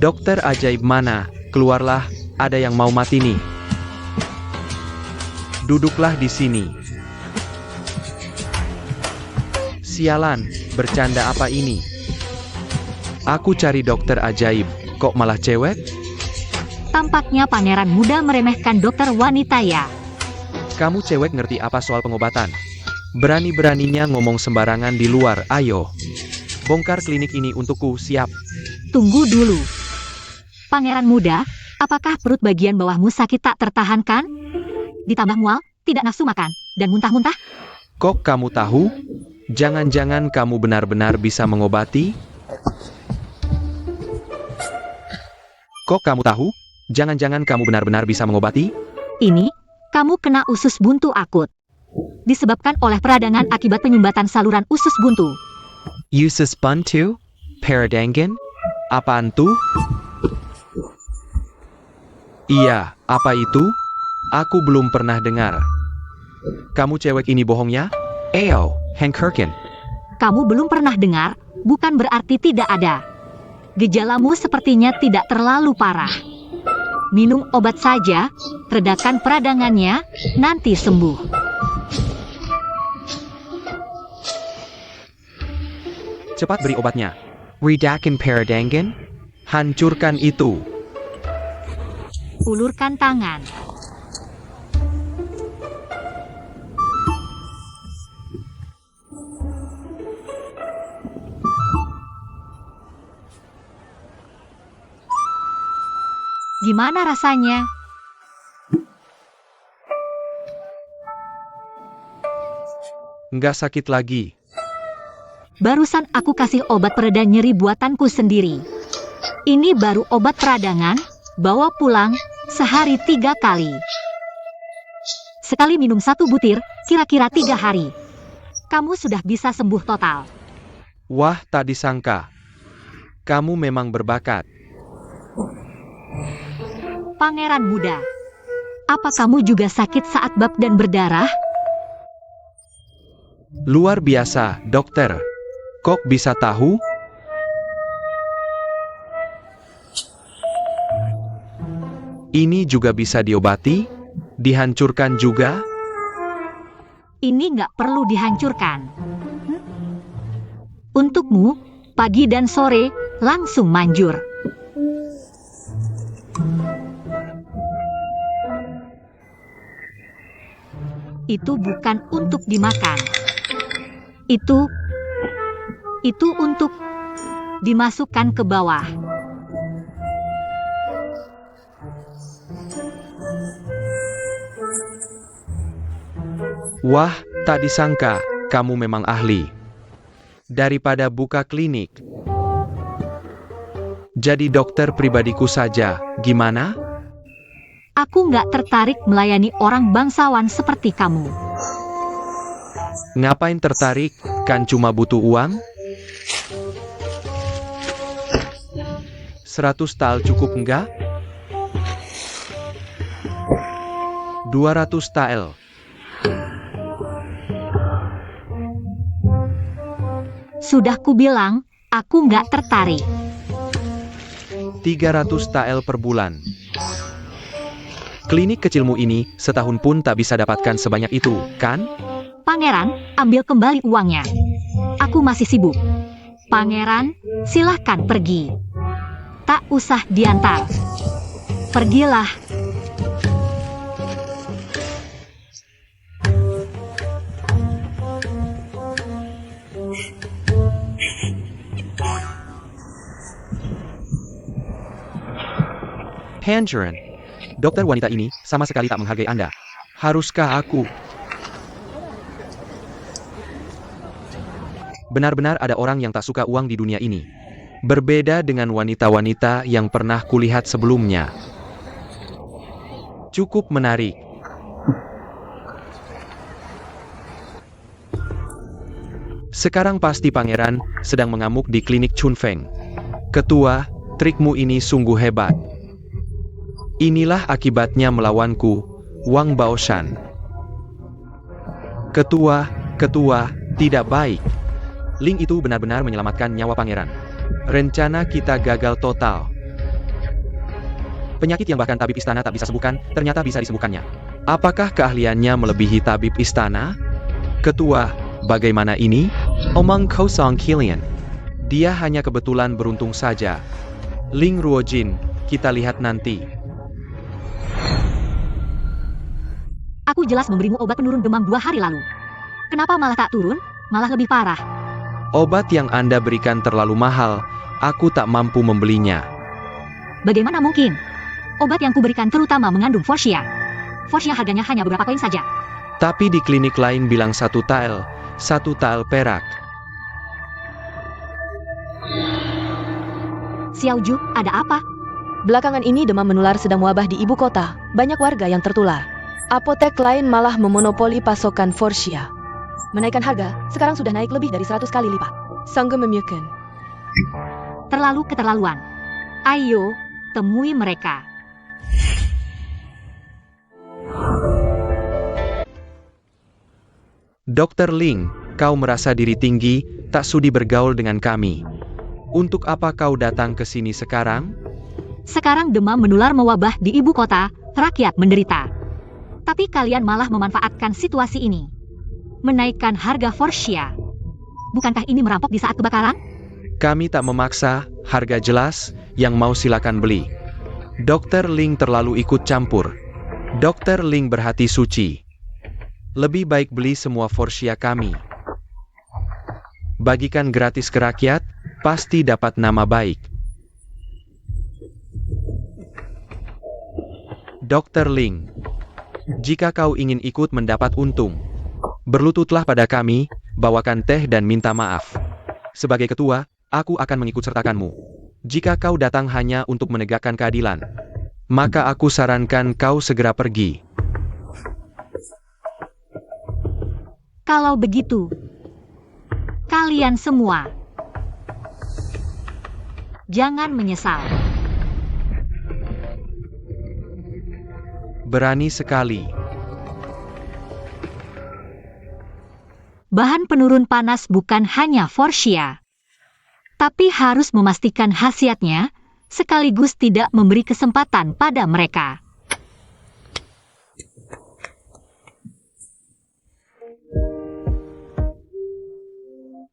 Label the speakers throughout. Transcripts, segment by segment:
Speaker 1: Dokter ajaib mana? Keluarlah, ada yang mau mati nih. Duduklah di sini. Sialan, bercanda apa ini? Aku cari dokter ajaib, kok malah cewek?
Speaker 2: Tampaknya pangeran muda meremehkan dokter wanita ya.
Speaker 1: Kamu cewek ngerti apa soal pengobatan? Berani-beraninya ngomong sembarangan di luar, ayo. Bongkar klinik ini untukku, siap.
Speaker 2: Tunggu dulu. Pangeran muda, apakah perut bagian bawahmu sakit tak tertahankan? Ditambah mual, tidak nafsu makan, dan muntah-muntah?
Speaker 1: Kok kamu tahu? Jangan-jangan kamu benar-benar bisa mengobati? Kok kamu tahu? Jangan-jangan kamu benar-benar bisa mengobati?
Speaker 2: Ini, kamu kena usus buntu akut. Disebabkan oleh peradangan akibat penyumbatan saluran usus buntu.
Speaker 1: Usus buntu? Peradangan? Apaan tuh? Iya, apa itu? Aku belum pernah dengar. Kamu cewek ini bohongnya? Eyo, Hank Kirkin.
Speaker 2: Kamu belum pernah dengar, bukan berarti tidak ada. Gejalamu sepertinya tidak terlalu parah. Minum obat saja, redakan peradangannya, nanti sembuh.
Speaker 1: Cepat beri obatnya. Redakan peradangan? Hancurkan itu.
Speaker 2: Ulurkan tangan. Gimana rasanya?
Speaker 1: Nggak sakit lagi.
Speaker 2: Barusan aku kasih obat pereda nyeri buatanku sendiri. Ini baru obat peradangan, bawa pulang, sehari 3 kali. Sekali minum 1 butir, kira-kira 3 hari. Kamu sudah bisa sembuh total.
Speaker 1: Wah, tak disangka. Kamu memang berbakat.
Speaker 2: Pangeran muda, apa kamu juga sakit saat bab dan berdarah?
Speaker 1: Luar biasa, dokter. Kok bisa tahu? Ini juga bisa diobati? Dihancurkan juga?
Speaker 2: Ini nggak perlu dihancurkan. Untukmu, pagi dan sore, langsung manjur. Itu bukan untuk dimakan. Itu untuk dimasukkan ke bawah.
Speaker 1: Wah, tak disangka, kamu memang ahli. Daripada buka klinik, jadi dokter pribadiku saja, gimana?
Speaker 2: Aku nggak tertarik melayani orang bangsawan seperti kamu.
Speaker 1: Ngapain tertarik, kan cuma butuh uang? 100 tael cukup enggak? 200 tael.
Speaker 2: Sudah kubilang, aku nggak tertarik.
Speaker 1: 300 tael per bulan. Klinik kecilmu ini, setahun pun tak bisa dapatkan sebanyak itu, kan?
Speaker 2: Pangeran, ambil kembali uangnya. Aku masih sibuk. Pangeran, silahkan pergi. Tak usah diantar. Pergilah.
Speaker 1: Hanjuran. Dokter wanita ini sama sekali tak menghargai Anda. Haruskah aku? Benar-benar ada orang yang tak suka uang di dunia ini. Berbeda dengan wanita-wanita yang pernah kulihat sebelumnya. Cukup menarik. Sekarang pasti pangeran sedang mengamuk di klinik Chunfeng. Ketua, trikmu ini sungguh hebat. Inilah akibatnya melawanku, Wang Baoshan. Ketua, tidak baik. Ling itu benar-benar menyelamatkan nyawa pangeran. Rencana kita gagal total. Penyakit yang bahkan tabib istana tak bisa sembuhkan, ternyata bisa disembuhkannya. Apakah keahliannya melebihi tabib istana? Ketua, bagaimana ini? Omong kosong Kilian. Dia hanya kebetulan beruntung saja. Ling Ruojin, kita lihat nanti.
Speaker 2: Aku jelas memberimu obat penurun demam 2 hari lalu. Kenapa malah tak turun? Malah lebih parah.
Speaker 1: Obat yang Anda berikan terlalu mahal, aku tak mampu membelinya.
Speaker 2: Bagaimana mungkin? Obat yang kuberikan terutama mengandung Forsia. Forsia harganya hanya beberapa koin saja.
Speaker 1: Tapi di klinik lain bilang 1 tael perak.
Speaker 2: Xiaoju, ada apa?
Speaker 3: Belakangan ini demam menular sedang wabah di ibu kota. Banyak warga yang tertular. Apotek lain malah memonopoli pasokan Forsia. Menaikkan harga, sekarang sudah naik lebih dari 100 kali lipat. Sanggup memiukan.
Speaker 2: Terlalu keterlaluan. Ayo, temui mereka.
Speaker 1: Dr. Ling, kau merasa diri tinggi, tak sudi bergaul dengan kami. Untuk apa kau datang ke sini sekarang?
Speaker 2: Sekarang demam menular mewabah di ibu kota, rakyat menderita. Tapi kalian malah memanfaatkan situasi ini. Menaikkan harga Forsia. Bukankah ini merampok di saat kebakaran?
Speaker 1: Kami tak memaksa, harga jelas, yang mau silakan beli. Dr. Ling terlalu ikut campur. Dr. Ling berhati suci. Lebih baik beli semua Forsia kami. Bagikan gratis ke rakyat, pasti dapat nama baik. Dr. Ling, jika kau ingin ikut mendapat untung, berlututlah pada kami, bawakan teh dan minta maaf. Sebagai ketua, aku akan mengikut sertakanmu. Jika kau datang hanya untuk menegakkan keadilan, maka aku sarankan kau segera pergi.
Speaker 2: Kalau begitu, kalian semua jangan menyesal.
Speaker 1: Berani sekali.
Speaker 2: Bahan penurun panas bukan hanya Forsia, tapi harus memastikan khasiatnya, sekaligus tidak memberi kesempatan pada mereka.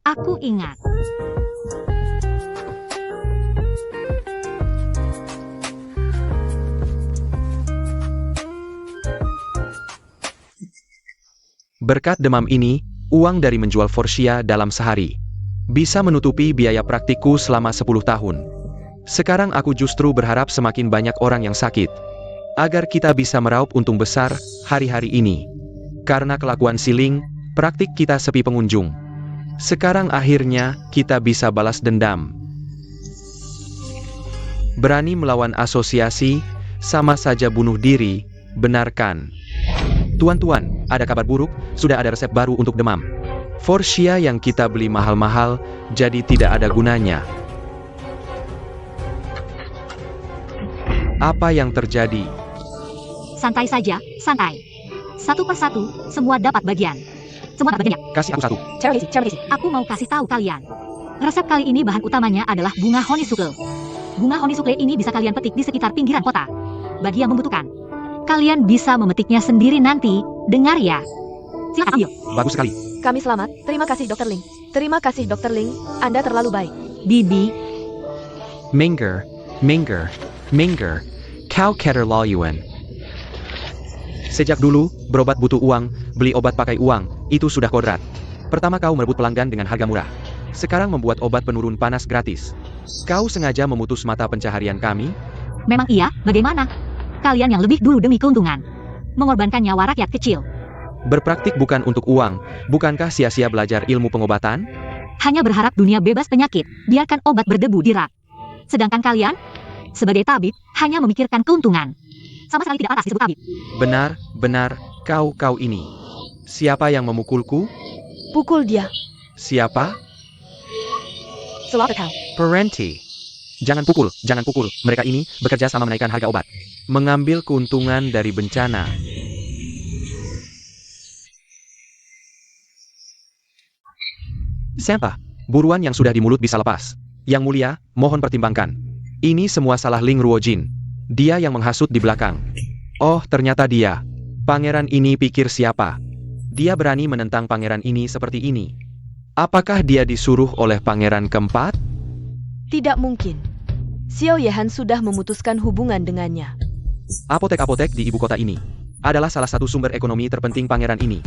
Speaker 2: Aku ingat.
Speaker 1: Berkat demam ini, uang dari menjual Forsia dalam sehari bisa menutupi biaya praktikku selama 10 tahun. Sekarang aku justru berharap semakin banyak orang yang sakit, agar kita bisa meraup untung besar hari-hari ini. Karena kelakuan si Ling, praktik kita sepi pengunjung. Sekarang akhirnya kita bisa balas dendam. Berani melawan asosiasi, sama saja bunuh diri, benarkan. Tuan-tuan, ada kabar buruk, sudah ada resep baru untuk demam. Forsia yang kita beli mahal-mahal, jadi tidak ada gunanya. Apa yang terjadi?
Speaker 2: Santai saja, santai. Satu persatu, semua dapat bagian. Semua dapat bagiannya.
Speaker 1: Kasih aku satu.
Speaker 3: Cermisi.
Speaker 2: Aku mau kasih tahu kalian. Resep kali ini bahan utamanya adalah bunga honeysuckle. Bunga honeysuckle ini bisa kalian petik di sekitar pinggiran kota. Bagi yang membutuhkan, kalian bisa memetiknya sendiri nanti, dengar ya. Silakan ambil.
Speaker 1: Bagus sekali.
Speaker 3: Kami selamat. Terima kasih Dr. Ling. Terima kasih Dr. Ling. Anda terlalu baik.
Speaker 2: Bibi,
Speaker 1: Minger. Kau keterlaluan. Sejak dulu, berobat butuh uang, beli obat pakai uang, itu sudah kodrat. Pertama kau merebut pelanggan dengan harga murah. Sekarang membuat obat penurun panas gratis. Kau sengaja memutus mata pencaharian kami?
Speaker 2: memang iya, bagaimana? Kalian yang lebih dulu demi keuntungan. Mengorbankan nyawa rakyat kecil.
Speaker 1: Berpraktik bukan untuk uang, bukankah sia-sia belajar ilmu pengobatan?
Speaker 2: Hanya berharap dunia bebas penyakit, biarkan obat berdebu di rak. Sedangkan kalian, sebagai tabib, hanya memikirkan keuntungan. Sama sekali tidak pantas disebut tabib.
Speaker 1: Benar, kau ini. Siapa yang memukulku?
Speaker 3: Pukul dia.
Speaker 1: Siapa?
Speaker 3: Slaughterhouse.
Speaker 1: Parenti. Jangan pukul. Mereka ini bekerja sama menaikkan harga obat. Mengambil keuntungan dari bencana. Siapa? Buruan yang sudah di mulut bisa lepas. Yang mulia, mohon pertimbangkan. Ini semua salah Ling Ruojin. Dia yang menghasut di belakang. Oh, ternyata dia. Pangeran ini pikir siapa? Dia berani menentang pangeran ini seperti ini. Apakah dia disuruh oleh pangeran keempat?
Speaker 3: Tidak mungkin. Xiao Yehan sudah memutuskan hubungan dengannya.
Speaker 1: Apotek-apotek di ibu kota ini adalah salah satu sumber ekonomi terpenting pangeran ini.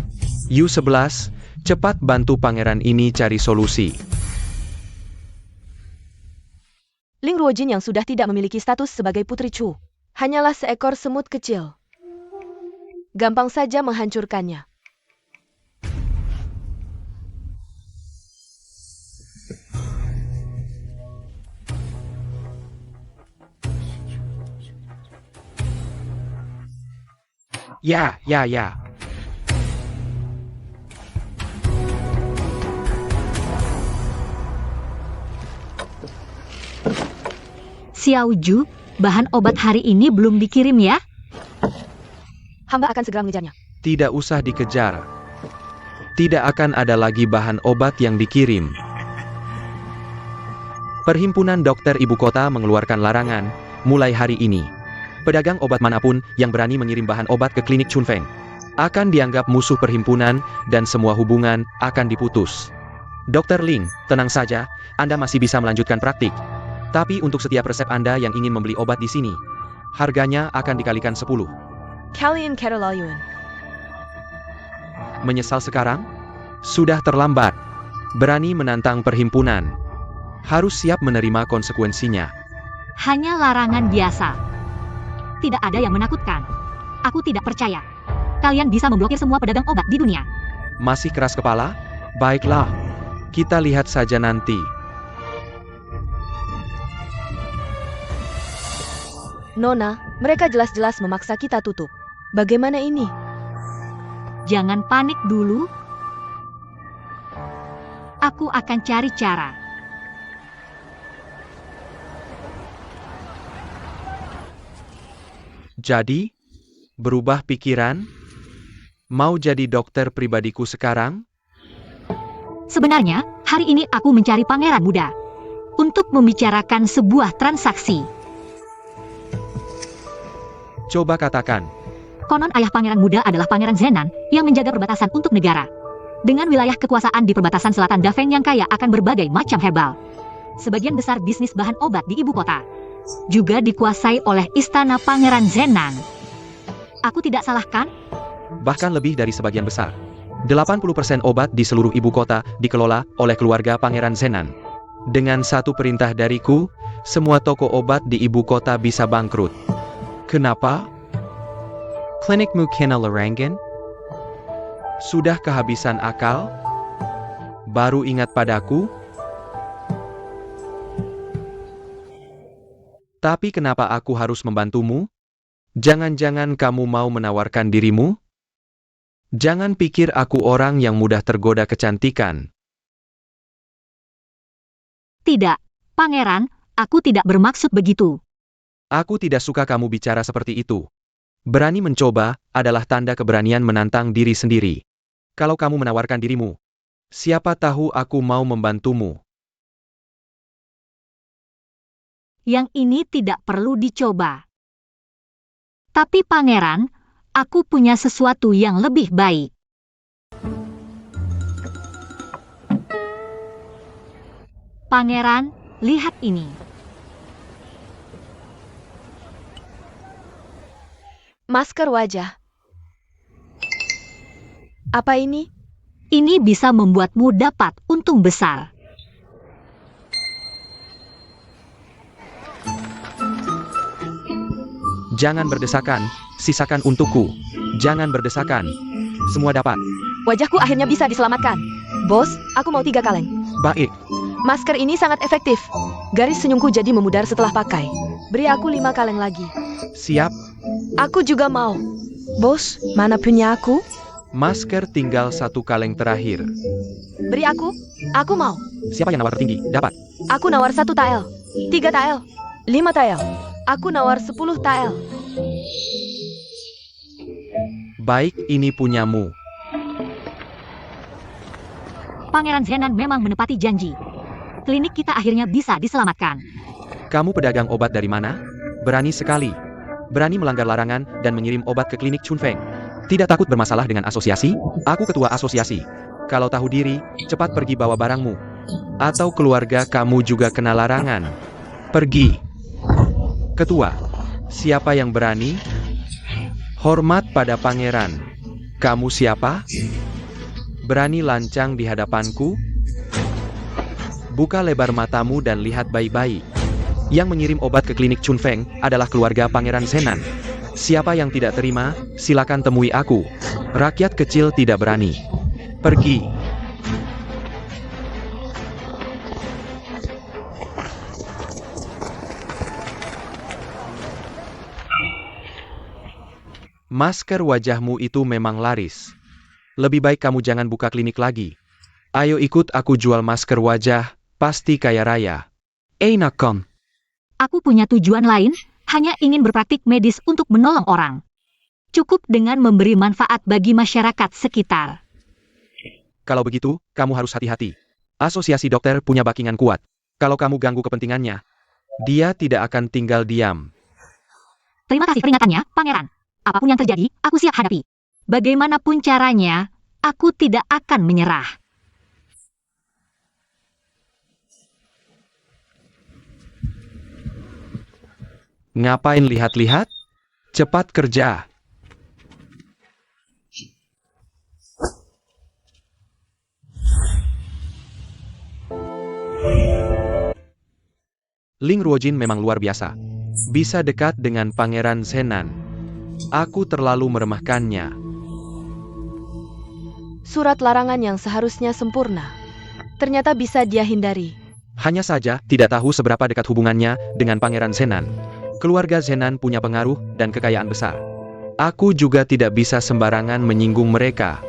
Speaker 1: U11, cepat bantu pangeran ini cari solusi.
Speaker 3: Ling Ruojin yang sudah tidak memiliki status sebagai putri Chu, hanyalah seekor semut kecil. Gampang saja menghancurkannya.
Speaker 1: Ya.
Speaker 2: Xiao Ju, bahan obat hari ini belum dikirim ya?
Speaker 3: Hamba akan segera mengejarnya.
Speaker 1: Tidak usah dikejar. Tidak akan ada lagi bahan obat yang dikirim. Perhimpunan Dokter Ibu Kota mengeluarkan larangan, mulai hari ini. Pedagang obat manapun yang berani mengirim bahan obat ke klinik Chunfeng akan dianggap musuh perhimpunan dan semua hubungan akan diputus. Dr. Ling, tenang saja, Anda masih bisa melanjutkan praktik. Tapi untuk setiap resep Anda yang ingin membeli obat di sini, harganya akan dikalikan 10.
Speaker 3: Kalian keterlaluan.
Speaker 1: Menyesal sekarang? Sudah terlambat. Berani menantang perhimpunan. Harus siap menerima konsekuensinya.
Speaker 2: Hanya larangan biasa. Tidak ada yang menakutkan. Aku tidak percaya. Kalian bisa memblokir semua pedagang obat di dunia.
Speaker 1: Masih keras kepala? Baiklah. Kita lihat saja nanti.
Speaker 3: Nona, mereka jelas-jelas memaksa kita tutup. Bagaimana ini?
Speaker 2: Jangan panik dulu. Aku akan cari cara.
Speaker 1: Jadi, berubah pikiran? Mau jadi dokter pribadiku sekarang?
Speaker 2: Sebenarnya, hari ini aku mencari pangeran muda untuk membicarakan sebuah transaksi.
Speaker 1: Coba katakan.
Speaker 2: Konon ayah pangeran muda adalah Pangeran Zenan yang menjaga perbatasan untuk negara. Dengan wilayah kekuasaan di perbatasan selatan Dafeng yang kaya akan berbagai macam herbal. Sebagian besar bisnis bahan obat di ibu kota juga dikuasai oleh istana Pangeran Zenan. Aku tidak salah kan?
Speaker 1: Bahkan lebih dari sebagian besar. 80% obat di seluruh ibu kota dikelola oleh keluarga Pangeran Zenan. Dengan satu perintah dariku, semua toko obat di ibu kota bisa bangkrut. Kenapa? Klinikmu kena larangan? Sudah kehabisan akal? Baru ingat padaku? Tapi kenapa aku harus membantumu? Jangan-jangan kamu mau menawarkan dirimu? Jangan pikir aku orang yang mudah tergoda kecantikan.
Speaker 2: Tidak, Pangeran, aku tidak bermaksud begitu.
Speaker 1: Aku tidak suka kamu bicara seperti itu. Berani mencoba adalah tanda keberanian menantang diri sendiri. Kalau kamu menawarkan dirimu, siapa tahu aku mau membantumu.
Speaker 2: Yang ini tidak perlu dicoba. Tapi Pangeran, aku punya sesuatu yang lebih baik. Pangeran, lihat ini.
Speaker 3: Masker wajah. Apa ini?
Speaker 2: Ini bisa membuatmu dapat untung besar.
Speaker 1: Jangan berdesakan, sisakan untukku. Jangan berdesakan. Semua dapat.
Speaker 3: Wajahku akhirnya bisa diselamatkan. Bos, aku mau 3 kaleng.
Speaker 1: Baik.
Speaker 3: Masker ini sangat efektif. Garis senyumku jadi memudar setelah pakai. Beri aku 5 kaleng lagi.
Speaker 1: Siap.
Speaker 3: Aku juga mau. Bos, mana punya aku?
Speaker 1: Masker tinggal 1 kaleng terakhir.
Speaker 3: Beri aku. Aku mau.
Speaker 1: Siapa yang nawar tertinggi? Dapat.
Speaker 3: Aku nawar 1 tael. 3 tael. 5 tael. Aku nawar 10 tael.
Speaker 1: Baik, ini punyamu.
Speaker 2: Pangeran Zenan memang menepati janji. Klinik kita akhirnya bisa diselamatkan.
Speaker 1: Kamu pedagang obat dari mana? Berani sekali. Berani melanggar larangan dan mengirim obat ke klinik Chunfeng. Tidak takut bermasalah dengan asosiasi? Aku ketua asosiasi. Kalau tahu diri, cepat pergi bawa barangmu. Atau keluarga kamu juga kena larangan. Pergi. Ketua, siapa yang berani? Hormat pada pangeran. Kamu siapa? Berani lancang di hadapanku? Buka lebar matamu dan lihat baik-baik. Yang mengirim obat ke klinik Chunfeng adalah keluarga Pangeran Zenan. Siapa yang tidak terima, silakan temui aku. Rakyat kecil tidak berani. Pergi. Masker wajahmu itu memang laris. Lebih baik kamu jangan buka klinik lagi. Ayo ikut aku jual masker wajah, pasti kaya raya. Nakon.
Speaker 2: Aku punya tujuan lain, hanya ingin berpraktik medis untuk menolong orang. Cukup dengan memberi manfaat bagi masyarakat sekitar.
Speaker 1: Kalau begitu, kamu harus hati-hati. Asosiasi dokter punya backingan kuat. Kalau kamu ganggu kepentingannya, dia tidak akan tinggal diam.
Speaker 2: Terima kasih peringatannya, Pangeran. Apapun yang terjadi, aku siap hadapi. Bagaimanapun caranya, aku tidak akan menyerah.
Speaker 1: Ngapain lihat-lihat? Cepat kerja. Ling Ruojin memang luar biasa. Bisa dekat dengan Pangeran Zenan. Aku terlalu meremehkannya.
Speaker 3: Surat larangan yang seharusnya sempurna. Ternyata bisa dia hindari.
Speaker 1: Hanya saja, tidak tahu seberapa dekat hubungannya dengan Pangeran Zenan. Keluarga Zenan punya pengaruh dan kekayaan besar. Aku juga tidak bisa sembarangan menyinggung mereka.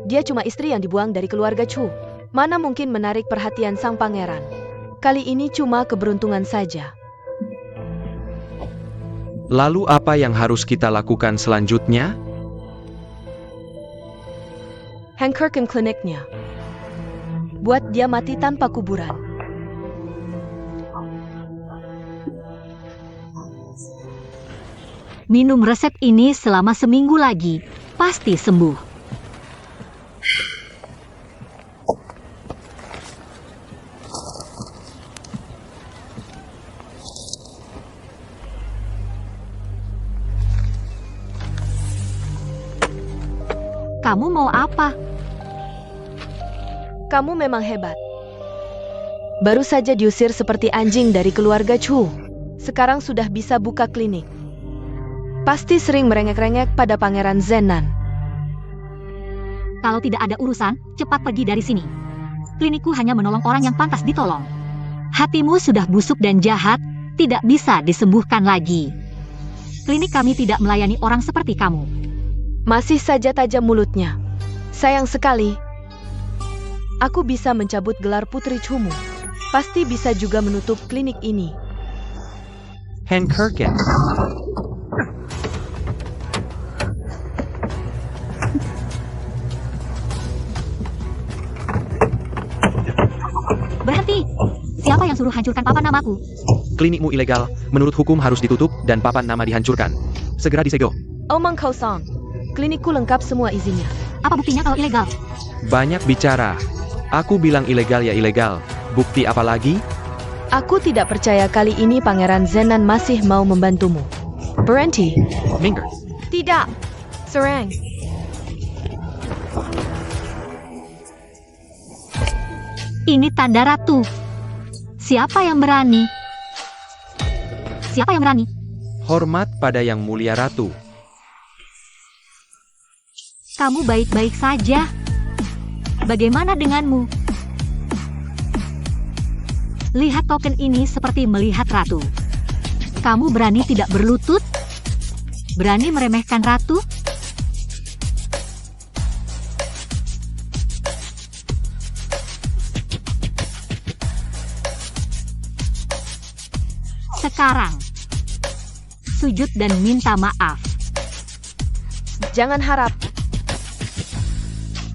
Speaker 3: Dia cuma istri yang dibuang dari keluarga Chu. Mana mungkin menarik perhatian sang pangeran. Kali ini cuma keberuntungan saja.
Speaker 1: Lalu apa yang harus kita lakukan selanjutnya?
Speaker 3: Hankerken kliniknya. Buat dia mati tanpa kuburan.
Speaker 2: Minum resep ini selama seminggu lagi, pasti sembuh. Kamu mau apa?
Speaker 3: Kamu memang hebat. Baru saja diusir seperti anjing dari keluarga Chu. Sekarang sudah bisa buka klinik. Pasti sering merengek-rengek pada Pangeran Zenan.
Speaker 2: Kalau tidak ada urusan, cepat pergi dari sini. Klinikku hanya menolong orang yang pantas ditolong. Hatimu sudah busuk dan jahat, tidak bisa disembuhkan lagi. Klinik kami tidak melayani orang seperti kamu.
Speaker 3: Masih saja tajam mulutnya. Sayang sekali. Aku bisa mencabut gelar Putri Chumu. Pasti bisa juga menutup klinik ini.
Speaker 1: Hankerken.
Speaker 2: Berhenti! Siapa yang suruh hancurkan papan namaku?
Speaker 1: Klinikmu ilegal, menurut hukum harus ditutup dan papan nama dihancurkan. Segera disegel.
Speaker 3: Omong kosong. Klinikku lengkap semua izinnya.
Speaker 2: Apa buktinya kalau ilegal?
Speaker 1: Banyak bicara. Aku bilang ilegal ya ilegal. Bukti apa lagi?
Speaker 3: Aku tidak percaya kali ini Pangeran Zenan masih mau membantumu. Berhenti.
Speaker 1: Minggir.
Speaker 3: Tidak. Serang.
Speaker 2: Ini tanda ratu. Siapa yang berani? Siapa yang berani?
Speaker 1: Hormat pada yang mulia ratu.
Speaker 2: Kamu baik-baik saja. Bagaimana denganmu? Lihat token ini seperti melihat ratu. Kamu berani tidak berlutut? Berani meremehkan ratu? Sekarang, sujud dan minta maaf.
Speaker 3: Jangan harap.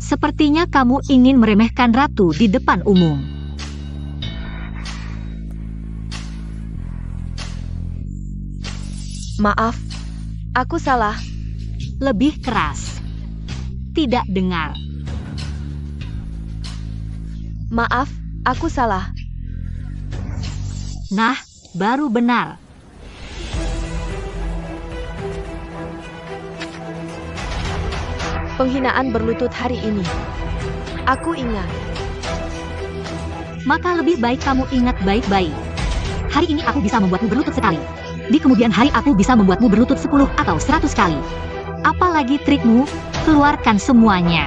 Speaker 2: Sepertinya kamu ingin meremehkan ratu di depan umum.
Speaker 3: Maaf, aku salah.
Speaker 2: Lebih keras. Tidak dengar.
Speaker 3: Maaf, aku salah.
Speaker 2: Nah, baru benar.
Speaker 3: Penghinaan berlutut hari ini. Aku ingat.
Speaker 2: Maka lebih baik kamu ingat baik-baik. Hari ini aku bisa membuatmu berlutut sekali. Di kemudian hari aku bisa membuatmu berlutut 10 atau 100 kali. Apalagi trikmu, keluarkan semuanya.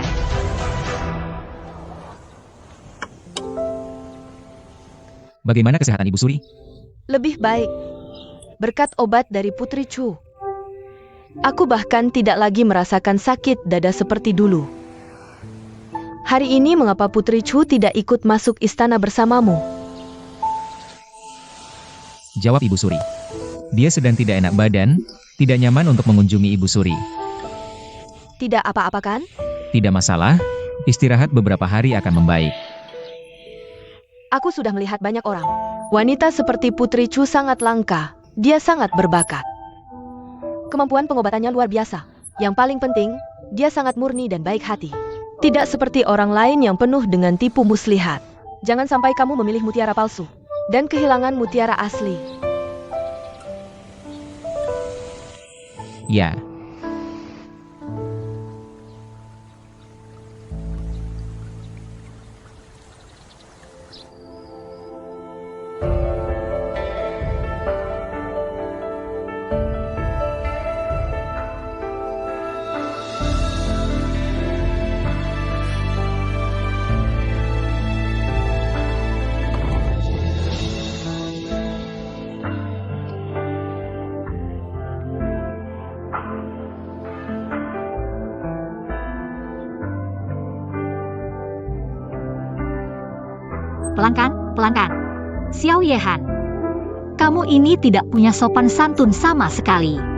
Speaker 4: Bagaimana kesehatan Ibu Suri?
Speaker 3: Lebih baik. Berkat obat dari Putri Chu. Aku bahkan tidak lagi merasakan sakit dada seperti dulu. Hari ini mengapa Putri Chu tidak ikut masuk istana bersamamu?
Speaker 4: Jawab Ibu Suri. Dia sedang tidak enak badan, tidak nyaman untuk mengunjungi Ibu Suri.
Speaker 3: Tidak apa-apa kan?
Speaker 4: Tidak masalah, istirahat beberapa hari akan membaik.
Speaker 3: Aku sudah melihat banyak orang. Wanita seperti Putri Chu sangat langka. Dia sangat berbakat. Kemampuan pengobatannya luar biasa. Yang paling penting, dia sangat murni dan baik hati. Tidak seperti orang lain yang penuh dengan tipu muslihat. Jangan sampai kamu memilih mutiara palsu dan kehilangan mutiara asli.
Speaker 4: Ya.
Speaker 2: Pelanggan. Xiao Yehan. Kamu ini tidak punya sopan santun sama sekali.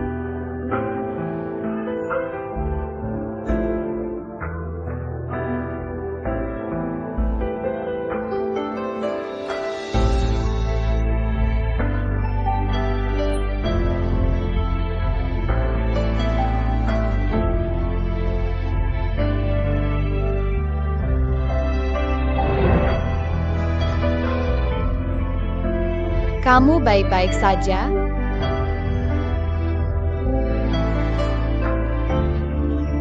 Speaker 5: Kamu baik-baik saja?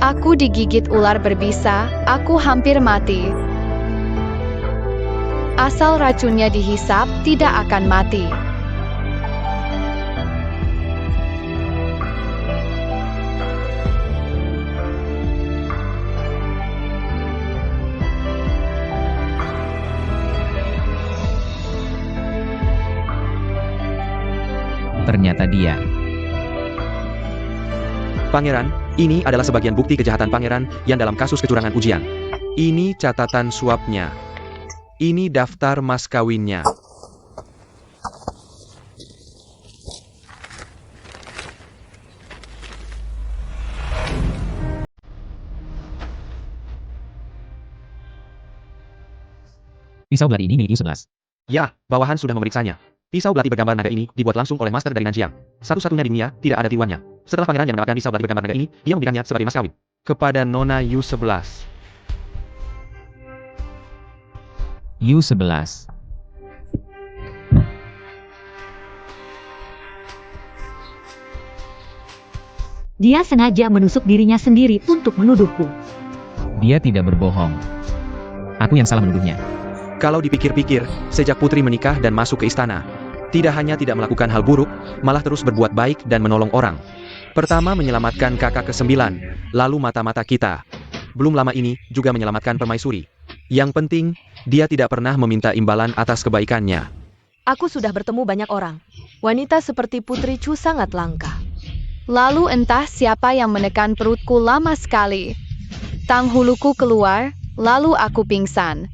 Speaker 5: Aku digigit ular berbisa, aku hampir mati. Asal racunnya dihisap, tidak akan mati.
Speaker 4: Ternyata dia.
Speaker 1: Pangeran, ini adalah sebagian bukti kejahatan pangeran yang dalam kasus kecurangan ujian. Ini catatan suapnya. Ini daftar mas kawinnya.
Speaker 4: Pisau belati ini milik Yu 11.
Speaker 1: Ya, bawahan sudah memeriksanya. Pisau belati bergambar naga ini dibuat langsung oleh master dari Nanjiang. Satu-satunya di dunia, tidak ada tiruannya. Setelah pangeran yang mendapatkan pisau belati bergambar naga ini, dia memberikannya sebagai mas kawin. Kepada Nona Yu 11.
Speaker 4: Yu 11.
Speaker 2: Dia sengaja menusuk dirinya sendiri untuk menuduhku.
Speaker 4: Dia tidak berbohong. Aku yang salah menuduhnya.
Speaker 1: Kalau dipikir-pikir, sejak Putri menikah dan masuk ke istana, tidak hanya tidak melakukan hal buruk, malah terus berbuat baik dan menolong orang. Pertama menyelamatkan kakak ke-9, lalu mata-mata kita. Belum lama ini, juga menyelamatkan permaisuri. Yang penting, dia tidak pernah meminta imbalan atas kebaikannya.
Speaker 3: Aku sudah bertemu banyak orang. Wanita seperti Putri Chu sangat langka.
Speaker 5: Lalu entah siapa yang menekan perutku lama sekali. Tang huluku keluar, lalu aku pingsan.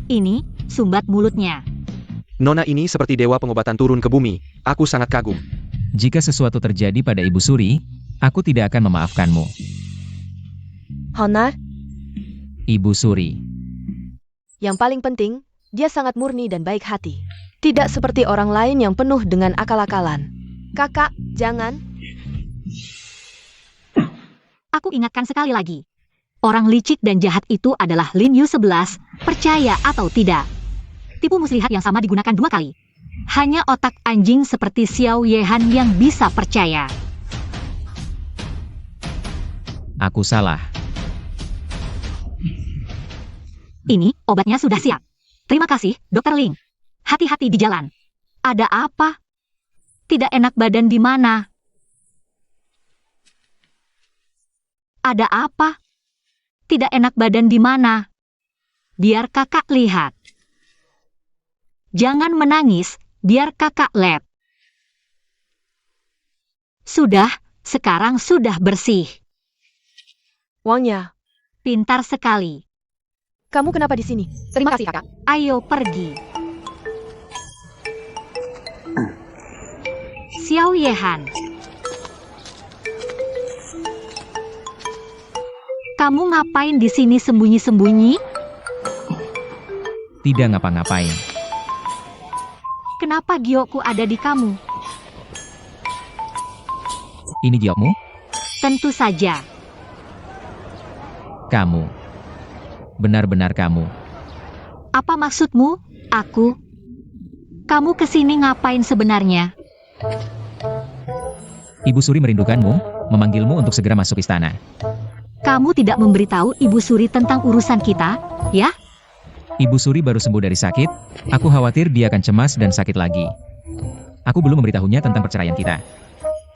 Speaker 2: Ini, sumbat mulutnya.
Speaker 1: Nona ini seperti dewa pengobatan turun ke bumi. Aku sangat kagum.
Speaker 4: Jika sesuatu terjadi pada Ibu Suri, aku tidak akan memaafkanmu.
Speaker 3: Honor,
Speaker 4: Ibu Suri.
Speaker 3: yang paling penting, dia sangat murni dan baik hati. Tidak seperti orang lain yang penuh dengan akal-akalan. Kakak, jangan.
Speaker 2: Aku ingatkan sekali lagi. Orang licik dan jahat itu adalah Lin Yu 11, percaya atau tidak. Tipu muslihat yang sama digunakan 2 kali. Hanya otak anjing seperti Xiao Yehan yang bisa percaya.
Speaker 4: Aku salah.
Speaker 2: Ini, obatnya sudah siap. Terima kasih, Dr. Ling. Hati-hati di jalan. Ada apa? Tidak enak badan di mana? Ada apa? Tidak enak badan di mana? Biar kakak lihat. Jangan menangis, biar kakak lab. Sudah, sekarang sudah bersih.
Speaker 3: Wangnya,
Speaker 2: Pintar sekali.
Speaker 3: kamu kenapa di sini?
Speaker 5: Terima kasih, Kakak.
Speaker 2: Ayo pergi. Xiao Yehan. Kamu ngapain di sini sembunyi-sembunyi?
Speaker 4: Tidak ngapa-ngapain.
Speaker 2: Kenapa giokku ada di kamu?
Speaker 4: Ini giokmu?
Speaker 2: Tentu saja.
Speaker 4: Kamu. Benar-benar kamu.
Speaker 2: Apa maksudmu, aku? Kamu kesini ngapain sebenarnya?
Speaker 4: Ibu Suri merindukanmu, memanggilmu untuk segera masuk istana.
Speaker 2: Kamu tidak memberitahu Ibu Suri tentang urusan kita, ya?
Speaker 4: Ibu Suri baru sembuh dari sakit, aku khawatir dia akan cemas dan sakit lagi. Aku belum memberitahunya tentang perceraian kita.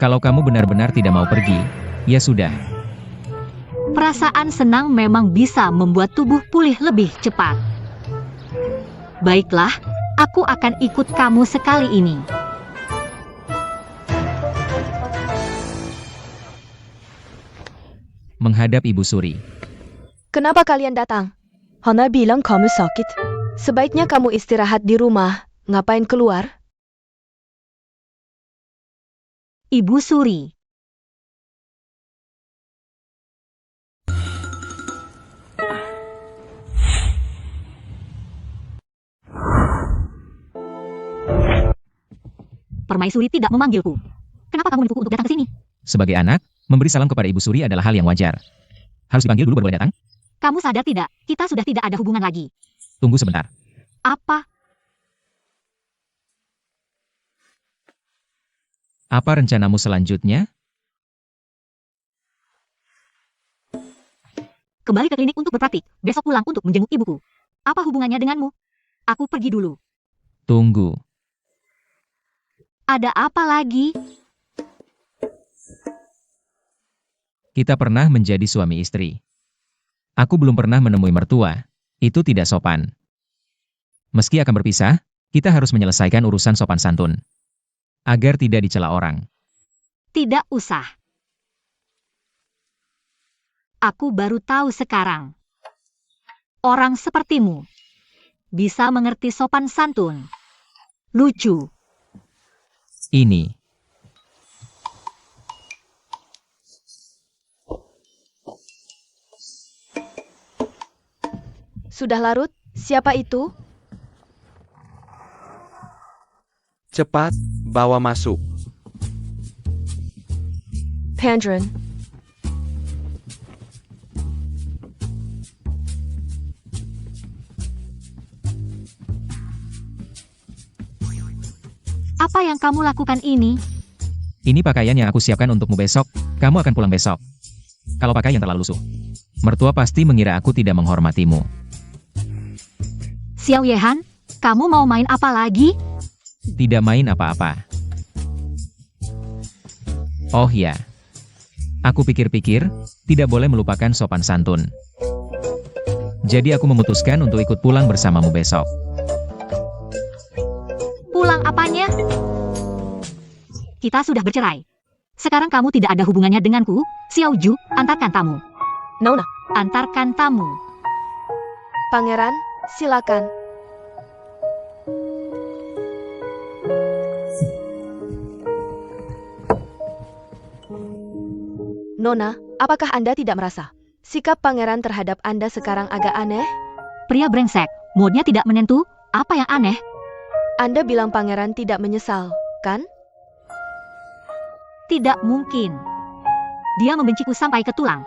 Speaker 4: Kalau kamu benar-benar tidak mau pergi, ya sudah.
Speaker 2: Perasaan senang memang bisa membuat tubuh pulih lebih cepat. Baiklah, aku akan ikut kamu sekali ini.
Speaker 4: Menghadap Ibu Suri.
Speaker 3: Kenapa kalian datang? Hana bilang kamu sakit. Sebaiknya kamu istirahat di rumah. Ngapain keluar?
Speaker 2: Ibu Suri. Permaisuri tidak memanggilku. Kenapa kamu menipuku untuk datang ke sini?
Speaker 4: Sebagai anak, memberi salam kepada Ibu Suri adalah hal yang wajar. Harus dipanggil dulu baru boleh datang?
Speaker 2: Kamu sadar tidak? Kita sudah tidak ada hubungan lagi.
Speaker 4: Tunggu sebentar.
Speaker 2: Apa?
Speaker 4: Apa rencanamu selanjutnya?
Speaker 2: Kembali ke klinik untuk berpraktik. Besok pulang untuk menjenguk ibuku. Apa hubungannya denganmu? Aku pergi dulu.
Speaker 4: Tunggu.
Speaker 2: Ada apa lagi?
Speaker 4: Kita pernah menjadi suami istri. Aku belum pernah menemui mertua. Itu tidak sopan. Meski akan berpisah, kita harus menyelesaikan urusan sopan santun. Agar tidak dicela orang.
Speaker 2: Tidak usah. Aku baru tahu sekarang. Orang sepertimu bisa mengerti sopan santun. Lucu.
Speaker 4: Ini.
Speaker 3: Sudah larut? Siapa itu?
Speaker 1: Cepat, bawa masuk.
Speaker 3: Pandren.
Speaker 2: Apa yang kamu lakukan ini?
Speaker 4: Ini pakaian yang aku siapkan untukmu besok. Kamu akan pulang besok. Kalau pakai yang terlalu lusuh, mertua pasti mengira aku tidak menghormatimu.
Speaker 2: Xiao Yehan, kamu mau main apa lagi?
Speaker 4: Tidak main apa-apa. Oh ya. Aku pikir-pikir, tidak boleh melupakan sopan santun. Jadi aku memutuskan untuk ikut pulang bersamamu besok.
Speaker 2: Pulang apanya? Kita sudah bercerai. Sekarang kamu tidak ada hubungannya denganku. Xiao Ju, antarkan tamu.
Speaker 3: Nona.
Speaker 2: Antarkan tamu.
Speaker 3: Pangeran, silakan. Nona, apakah Anda tidak merasa sikap pangeran terhadap Anda sekarang agak aneh?
Speaker 2: Pria brengsek, modnya tidak menentu. Apa yang aneh?
Speaker 3: Anda bilang pangeran tidak menyesal, kan?
Speaker 2: Tidak mungkin. Dia membenciku sampai ke tulang.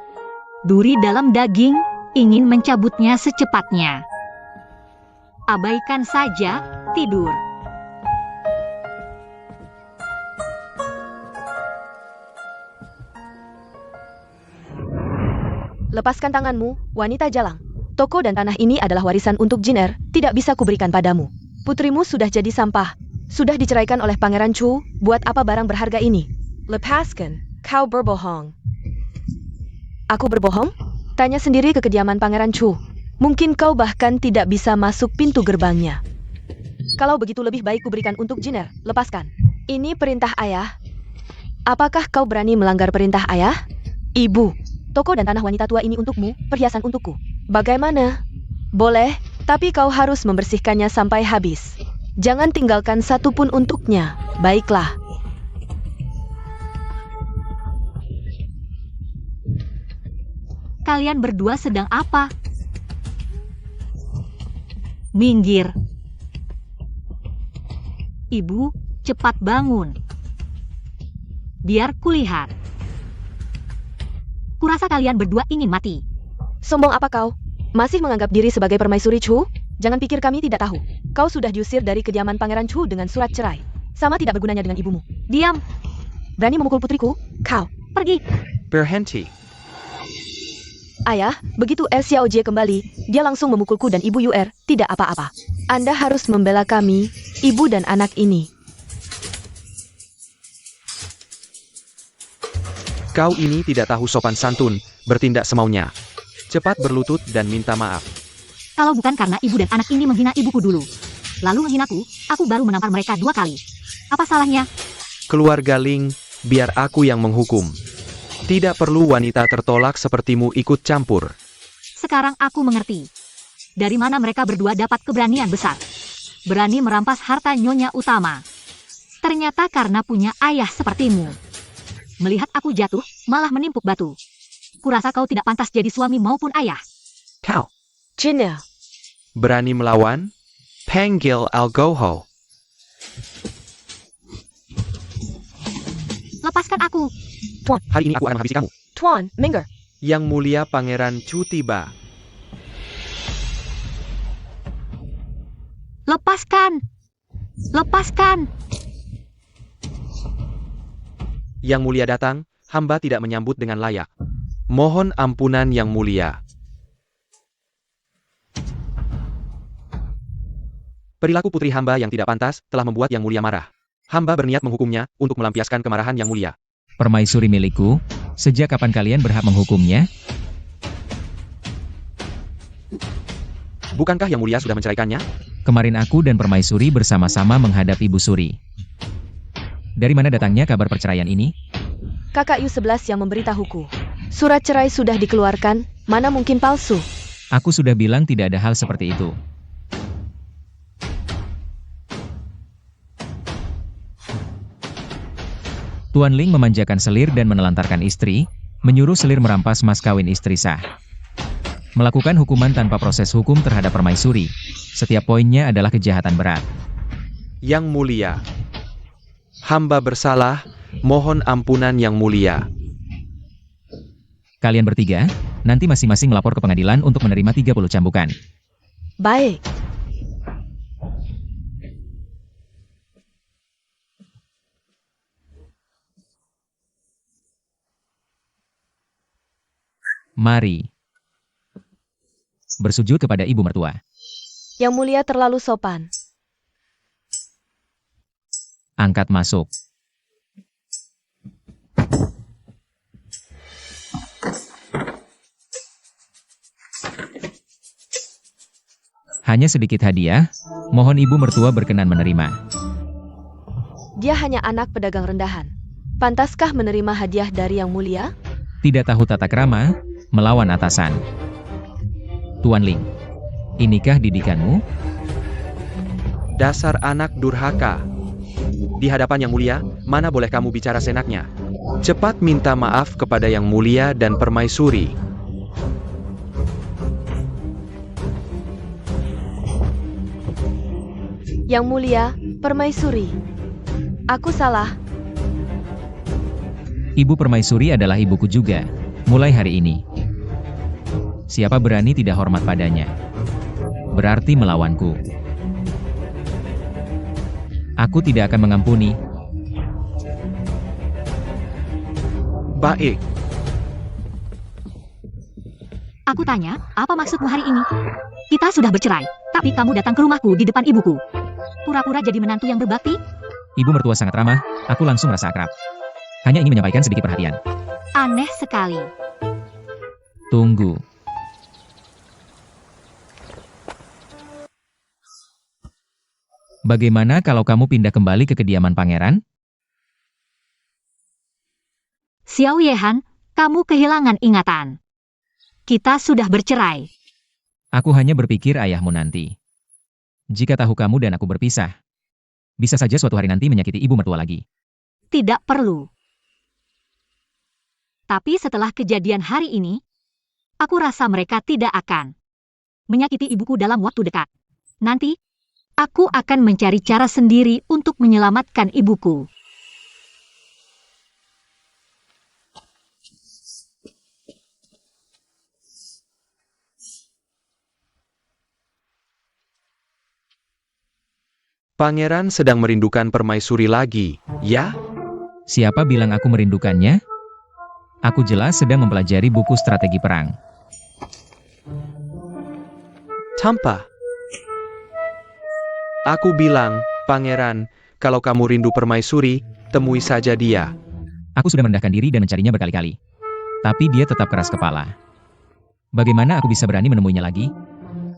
Speaker 2: Duri dalam daging, ingin mencabutnya secepatnya. Abaikan saja, tidur.
Speaker 3: Lepaskan tanganmu, wanita jalang. Toko dan tanah ini adalah warisan untuk Jiner, tidak bisa kuberikan padamu. Putrimu sudah jadi sampah. Sudah diceraikan oleh Pangeran Chu, buat apa barang berharga ini? Lepaskan, kau berbohong. Aku berbohong? Tanya sendiri ke kediaman Pangeran Chu. Mungkin kau bahkan tidak bisa masuk pintu gerbangnya. Kalau begitu lebih baik kuberikan untuk Jiner, lepaskan. Ini perintah ayah. Apakah kau berani melanggar perintah ayah? Ibu, toko dan tanah wanita tua ini untukmu, perhiasan untukku. Bagaimana? Boleh, tapi kau harus membersihkannya sampai habis. Jangan tinggalkan satu pun untuknya. Baiklah.
Speaker 2: Kalian berdua sedang apa? Minggir. Ibu, cepat bangun. Biar kulihat. Kurasa kalian berdua ingin mati.
Speaker 3: Sombong apa kau? Masih menganggap diri sebagai permaisuri Chu? Jangan pikir kami tidak tahu. Kau sudah diusir dari kediaman Pangeran Chu dengan surat cerai. Sama tidak bergunanya dengan ibumu.
Speaker 2: Diam.
Speaker 3: Berani memukul putriku? Kau.
Speaker 2: Pergi.
Speaker 1: Berhenti.
Speaker 3: Ayah, begitu Xiaojie kembali, dia langsung memukulku dan Ibu Yuer, tidak apa-apa. Anda harus membela kami, ibu dan anak ini.
Speaker 1: Kau ini tidak tahu sopan santun, bertindak semaunya. Cepat berlutut dan minta maaf.
Speaker 2: Kalau bukan karena ibu dan anak ini menghina ibuku dulu, lalu menghinaku, aku baru menampar mereka 2 kali. Apa salahnya?
Speaker 1: Keluarga Ling, biar aku yang menghukum. Tidak perlu wanita tertolak sepertimu ikut campur.
Speaker 2: Sekarang aku mengerti. Dari mana mereka berdua dapat keberanian besar. Berani merampas harta nyonya utama. Ternyata karena punya ayah sepertimu. Melihat aku jatuh, malah menimpuk batu. Kurasa kau tidak pantas jadi suami maupun ayah.
Speaker 1: Kau
Speaker 3: Jiner,
Speaker 1: berani melawan? Panggil Algoho.
Speaker 2: Lepaskan aku.
Speaker 1: Hari ini aku akan menghabisi kamu.
Speaker 3: Tuan, minggir.
Speaker 1: Yang mulia Pangeran Chu tiba.
Speaker 2: Lepaskan. Lepaskan.
Speaker 1: Yang mulia datang, hamba tidak menyambut dengan layak. Mohon ampunan yang mulia. Perilaku putri hamba yang tidak pantas telah membuat yang mulia marah. Hamba berniat menghukumnya untuk melampiaskan kemarahan yang mulia.
Speaker 4: Permaisuri milikku, sejak kapan kalian berhak menghukumnya?
Speaker 1: Bukankah yang mulia sudah menceraikannya?
Speaker 4: Kemarin aku dan permaisuri bersama-sama menghadap Ibu Suri. Dari mana datangnya kabar perceraian ini?
Speaker 3: Kakak Yu11 yang memberitahuku. Surat cerai sudah dikeluarkan, mana mungkin palsu.
Speaker 4: Aku sudah bilang tidak ada hal seperti itu. Tuan Ling memanjakan selir dan menelantarkan istri, menyuruh selir merampas mas kawin istri sah. Melakukan hukuman tanpa proses hukum terhadap permaisuri. Setiap poinnya adalah kejahatan berat.
Speaker 1: Yang mulia. Hamba bersalah, mohon ampunan yang mulia.
Speaker 4: Kalian bertiga, nanti masing-masing melapor ke pengadilan untuk menerima 30 cambukan.
Speaker 3: Baik.
Speaker 4: Mari. Bersujud kepada ibu mertua.
Speaker 3: Yang mulia terlalu sopan.
Speaker 4: Angkat masuk. Hanya sedikit hadiah, mohon ibu mertua berkenan menerima.
Speaker 3: Dia hanya anak pedagang rendahan. Pantaskah menerima hadiah dari yang mulia?
Speaker 4: Tidak tahu tata krama, melawan atasan. Tuan Ling, inikah didikanmu?
Speaker 1: Dasar anak durhaka. Di hadapan yang mulia, mana boleh kamu bicara senaknya? Cepat minta maaf kepada yang mulia dan permaisuri.
Speaker 3: Yang mulia, permaisuri. Aku salah.
Speaker 4: Ibu Permaisuri adalah ibuku juga, mulai hari ini. Siapa berani tidak hormat padanya, berarti melawanku. Aku tidak akan mengampuni.
Speaker 1: Baik,
Speaker 2: Aku tanya, apa maksudmu hari ini? Kita sudah bercerai, tapi kamu datang ke rumahku di depan ibuku. Pura-pura jadi menantu yang berbakti?
Speaker 4: Ibu mertua sangat ramah, aku langsung merasa akrab. Hanya ingin menyampaikan sedikit perhatian.
Speaker 2: Aneh sekali.
Speaker 4: Tunggu. Bagaimana kalau kamu pindah kembali ke kediaman pangeran?
Speaker 2: Xiao Yehan, kamu kehilangan ingatan. Kita sudah bercerai.
Speaker 4: Aku hanya berpikir ayahmu nanti. Jika tahu kamu dan aku berpisah, bisa saja suatu hari nanti menyakiti ibu mertua lagi.
Speaker 2: Tidak perlu. Tapi setelah kejadian hari ini, aku rasa mereka tidak akan menyakiti ibuku dalam waktu dekat. Nanti, aku akan mencari cara sendiri untuk menyelamatkan ibuku.
Speaker 1: pangeran sedang merindukan permaisuri lagi, ya?
Speaker 4: Siapa bilang aku merindukannya? Aku jelas sedang mempelajari buku strategi perang.
Speaker 1: Tanpa. Aku bilang, pangeran, kalau kamu rindu permaisuri, temui saja dia.
Speaker 4: Aku sudah merendahkan diri dan mencarinya berkali-kali. Tapi dia tetap keras kepala. Bagaimana aku bisa berani menemuinya lagi?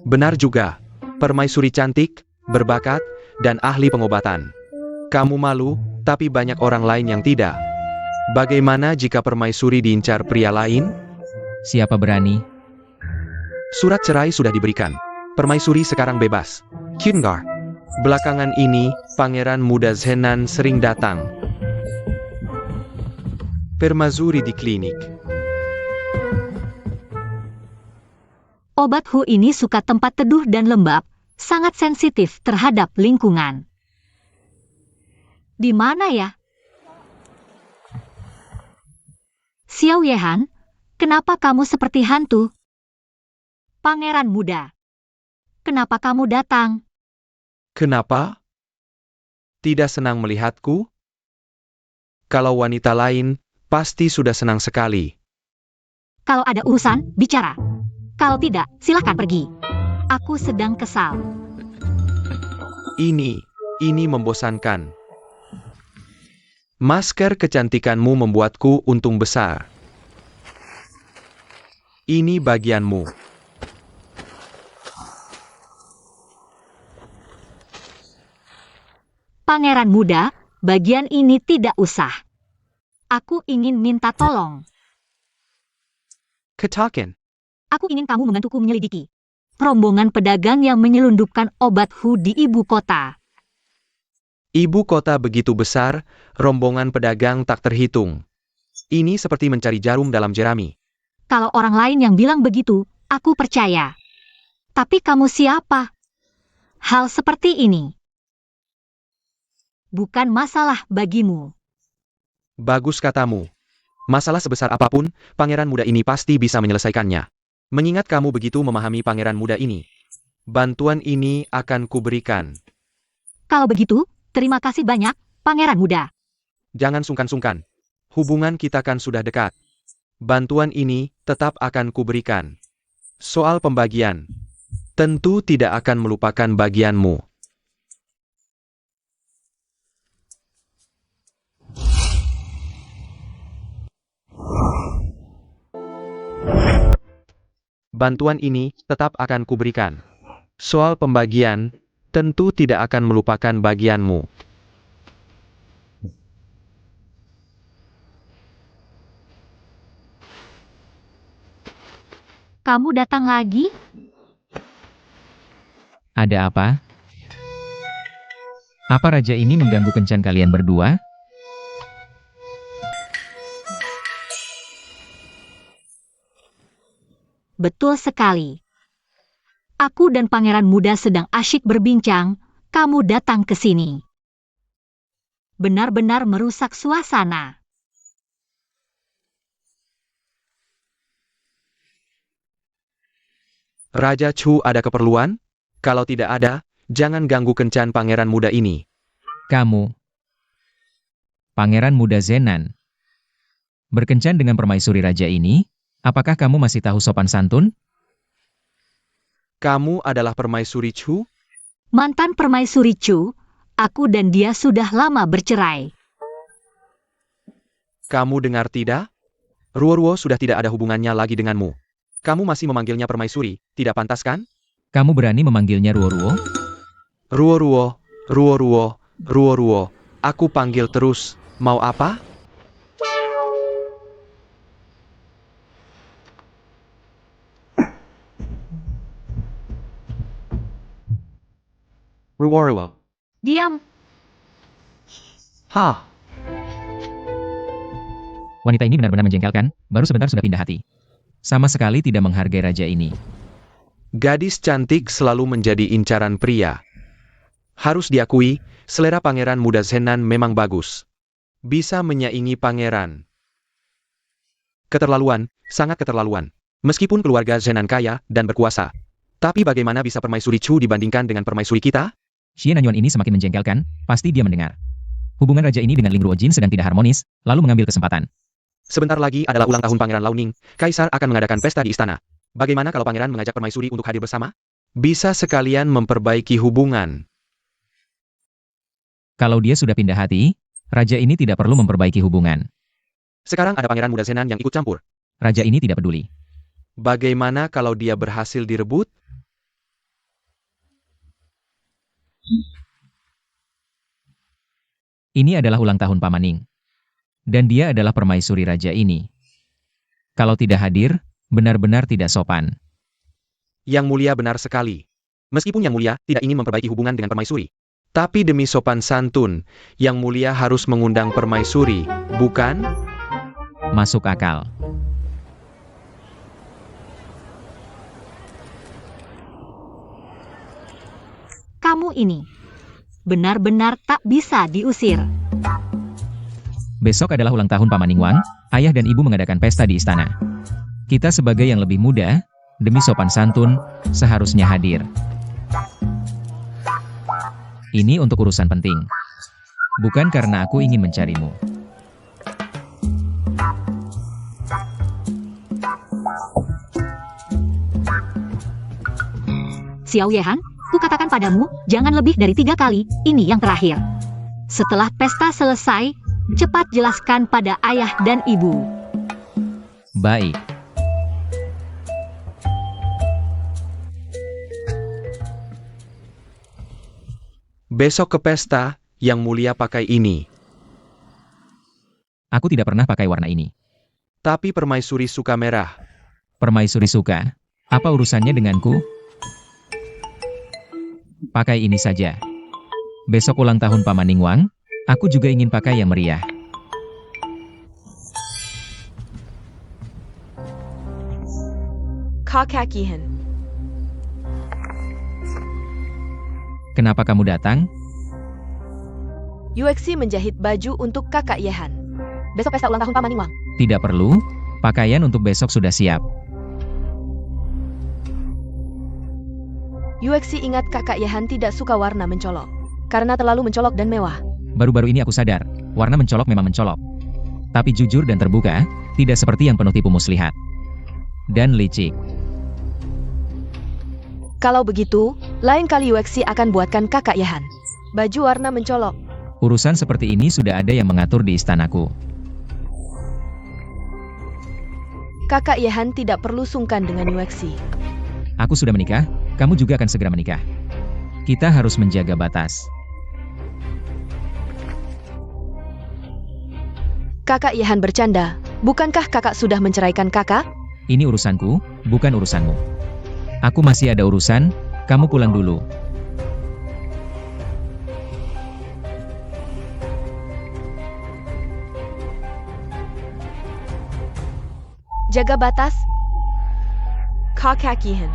Speaker 1: Benar juga, permaisuri cantik, berbakat, dan ahli pengobatan. Kamu malu, tapi banyak orang lain yang tidak. Bagaimana jika permaisuri diincar pria lain?
Speaker 4: Siapa berani?
Speaker 1: Surat cerai sudah diberikan. Permaisuri sekarang bebas. Kyungar. Belakangan ini, pangeran muda Zenan sering datang. Permaisuri di klinik.
Speaker 2: Obat Hu ini suka tempat teduh dan lembab, sangat sensitif terhadap lingkungan. Di mana ya? Xiao Yehan, kenapa kamu seperti hantu? Pangeran muda, kenapa kamu datang?
Speaker 1: Kenapa? Tidak senang melihatku? Kalau wanita lain, pasti sudah senang sekali.
Speaker 2: Kalau ada urusan, bicara. Kalau tidak, silakan pergi. Aku sedang kesal.
Speaker 1: Ini membosankan. Masker kecantikanmu membuatku untung besar. Ini bagianmu.
Speaker 2: Pangeran muda, bagian ini tidak usah. Aku ingin minta tolong.
Speaker 1: Katakan.
Speaker 2: Aku ingin kamu membantuku menyelidiki rombongan pedagang yang menyelundupkan obat Hu di ibu kota.
Speaker 1: Ibu kota begitu besar, rombongan pedagang tak terhitung. Ini seperti mencari jarum dalam jerami.
Speaker 2: Kalau orang lain yang bilang begitu, aku percaya. Tapi kamu siapa? Hal seperti ini bukan masalah bagimu.
Speaker 1: Bagus katamu. Masalah sebesar apapun, pangeran muda ini pasti bisa menyelesaikannya. Mengingat kamu begitu memahami pangeran muda ini, bantuan ini akan kuberikan.
Speaker 2: Kalau begitu, terima kasih banyak, pangeran muda.
Speaker 1: Jangan sungkan-sungkan. Hubungan kita kan sudah dekat. Bantuan ini tetap akan kuberikan. Soal pembagian, tentu tidak akan melupakan bagianmu. Bantuan ini tetap akan kuberikan. Soal pembagian, tentu tidak akan melupakan bagianmu.
Speaker 2: Kamu datang lagi?
Speaker 4: Ada apa? Apa raja ini mengganggu kencan kalian berdua?
Speaker 2: Betul sekali. Aku dan pangeran muda sedang asyik berbincang, kamu datang ke sini. Benar-benar merusak suasana.
Speaker 1: Raja Chu ada keperluan? Kalau tidak ada, jangan ganggu kencan pangeran muda ini.
Speaker 4: Kamu, Pangeran Muda Zenan, berkencan dengan permaisuri raja ini? Apakah kamu masih tahu sopan santun?
Speaker 1: Kamu adalah permaisuri Chu?
Speaker 2: Mantan permaisuri Chu, aku dan dia sudah lama bercerai.
Speaker 1: Kamu dengar tidak? Ruo sudah tidak ada hubungannya lagi denganmu. Kamu masih memanggilnya permaisuri, tidak pantas kan?
Speaker 4: Kamu berani memanggilnya Ruo?
Speaker 1: Ruo. Aku panggil terus. Mau apa? Ruo.
Speaker 2: Diam.
Speaker 1: Hah?
Speaker 4: Wanita ini benar-benar menjengkelkan, baru sebentar sudah pindah hati. Sama sekali tidak menghargai raja ini.
Speaker 1: Gadis cantik selalu menjadi incaran pria. Harus diakui, selera pangeran muda Zenan memang bagus. Bisa menyaingi pangeran. Keterlaluan, sangat keterlaluan. Meskipun keluarga Zenan kaya dan berkuasa. Tapi bagaimana bisa permaisuri Chu dibandingkan dengan permaisuri kita?
Speaker 4: Xie Nanyuan ini semakin menjengkelkan, pasti dia mendengar. Hubungan raja ini dengan Ling Ruojin sedang tidak harmonis, lalu mengambil kesempatan.
Speaker 1: Sebentar lagi adalah ulang tahun Pangeran Launing. Kaisar akan mengadakan pesta di istana. Bagaimana kalau pangeran mengajak permaisuri untuk hadir bersama? Bisa sekalian memperbaiki hubungan.
Speaker 4: Kalau dia sudah pindah hati, raja ini tidak perlu memperbaiki hubungan.
Speaker 1: Sekarang ada pangeran muda Zenan yang ikut campur.
Speaker 4: Raja ini tidak peduli.
Speaker 1: Bagaimana kalau dia berhasil direbut?
Speaker 4: Ini adalah ulang tahun Pamaning. Dan dia adalah permaisuri raja ini. Kalau tidak hadir, benar-benar tidak sopan.
Speaker 1: Yang mulia benar sekali. Meskipun yang mulia tidak ingin memperbaiki hubungan dengan permaisuri. Tapi demi sopan santun, yang mulia harus mengundang permaisuri, bukan?
Speaker 4: Masuk akal.
Speaker 2: Kamu ini benar-benar tak bisa diusir.
Speaker 4: Besok adalah ulang tahun Paman Ningwang, ayah dan ibu mengadakan pesta di istana. Kita sebagai yang lebih muda, demi sopan santun, seharusnya hadir. Ini untuk urusan penting. Bukan karena aku ingin mencarimu.
Speaker 2: Xiao Yehan, kukatakan padamu, jangan lebih dari 3 kali, ini yang terakhir. Setelah pesta selesai, cepat jelaskan pada ayah dan ibu.
Speaker 4: Baik.
Speaker 1: Besok ke pesta, yang mulia pakai ini.
Speaker 4: Aku tidak pernah pakai warna ini.
Speaker 1: Tapi permaisuri suka merah.
Speaker 4: Permaisuri suka. Apa urusannya denganku? Pakai ini saja. Besok ulang tahun Paman Ningwang, aku juga ingin pakai yang meriah.
Speaker 3: Kakak Yehan.
Speaker 4: Kenapa kamu datang?
Speaker 3: Yuexi menjahit baju untuk kakak Yehan. Besok pesta ulang tahun Paman Ningwang.
Speaker 4: Tidak perlu, pakaian untuk besok sudah siap.
Speaker 3: Yuexi ingat kakak Yehan tidak suka warna mencolok. Karena terlalu mencolok dan mewah.
Speaker 4: Baru-baru ini aku sadar, warna mencolok memang mencolok. Tapi jujur dan terbuka, tidak seperti yang penuh tipu muslihat. Dan licik.
Speaker 3: Kalau begitu, lain kali Yuexi akan buatkan kakak Yehan baju warna mencolok.
Speaker 4: Urusan seperti ini sudah ada yang mengatur di istanaku.
Speaker 3: Kakak Yehan tidak perlu sungkan dengan Yuexi.
Speaker 4: Aku sudah menikah, kamu juga akan segera menikah. Kita harus menjaga batas.
Speaker 3: Kakak Yehan bercanda, bukankah kakak sudah menceraikan kakak?
Speaker 4: Ini urusanku, bukan urusanmu. Aku masih ada urusan, kamu pulang dulu.
Speaker 3: Jaga batas. Kakak Yehan.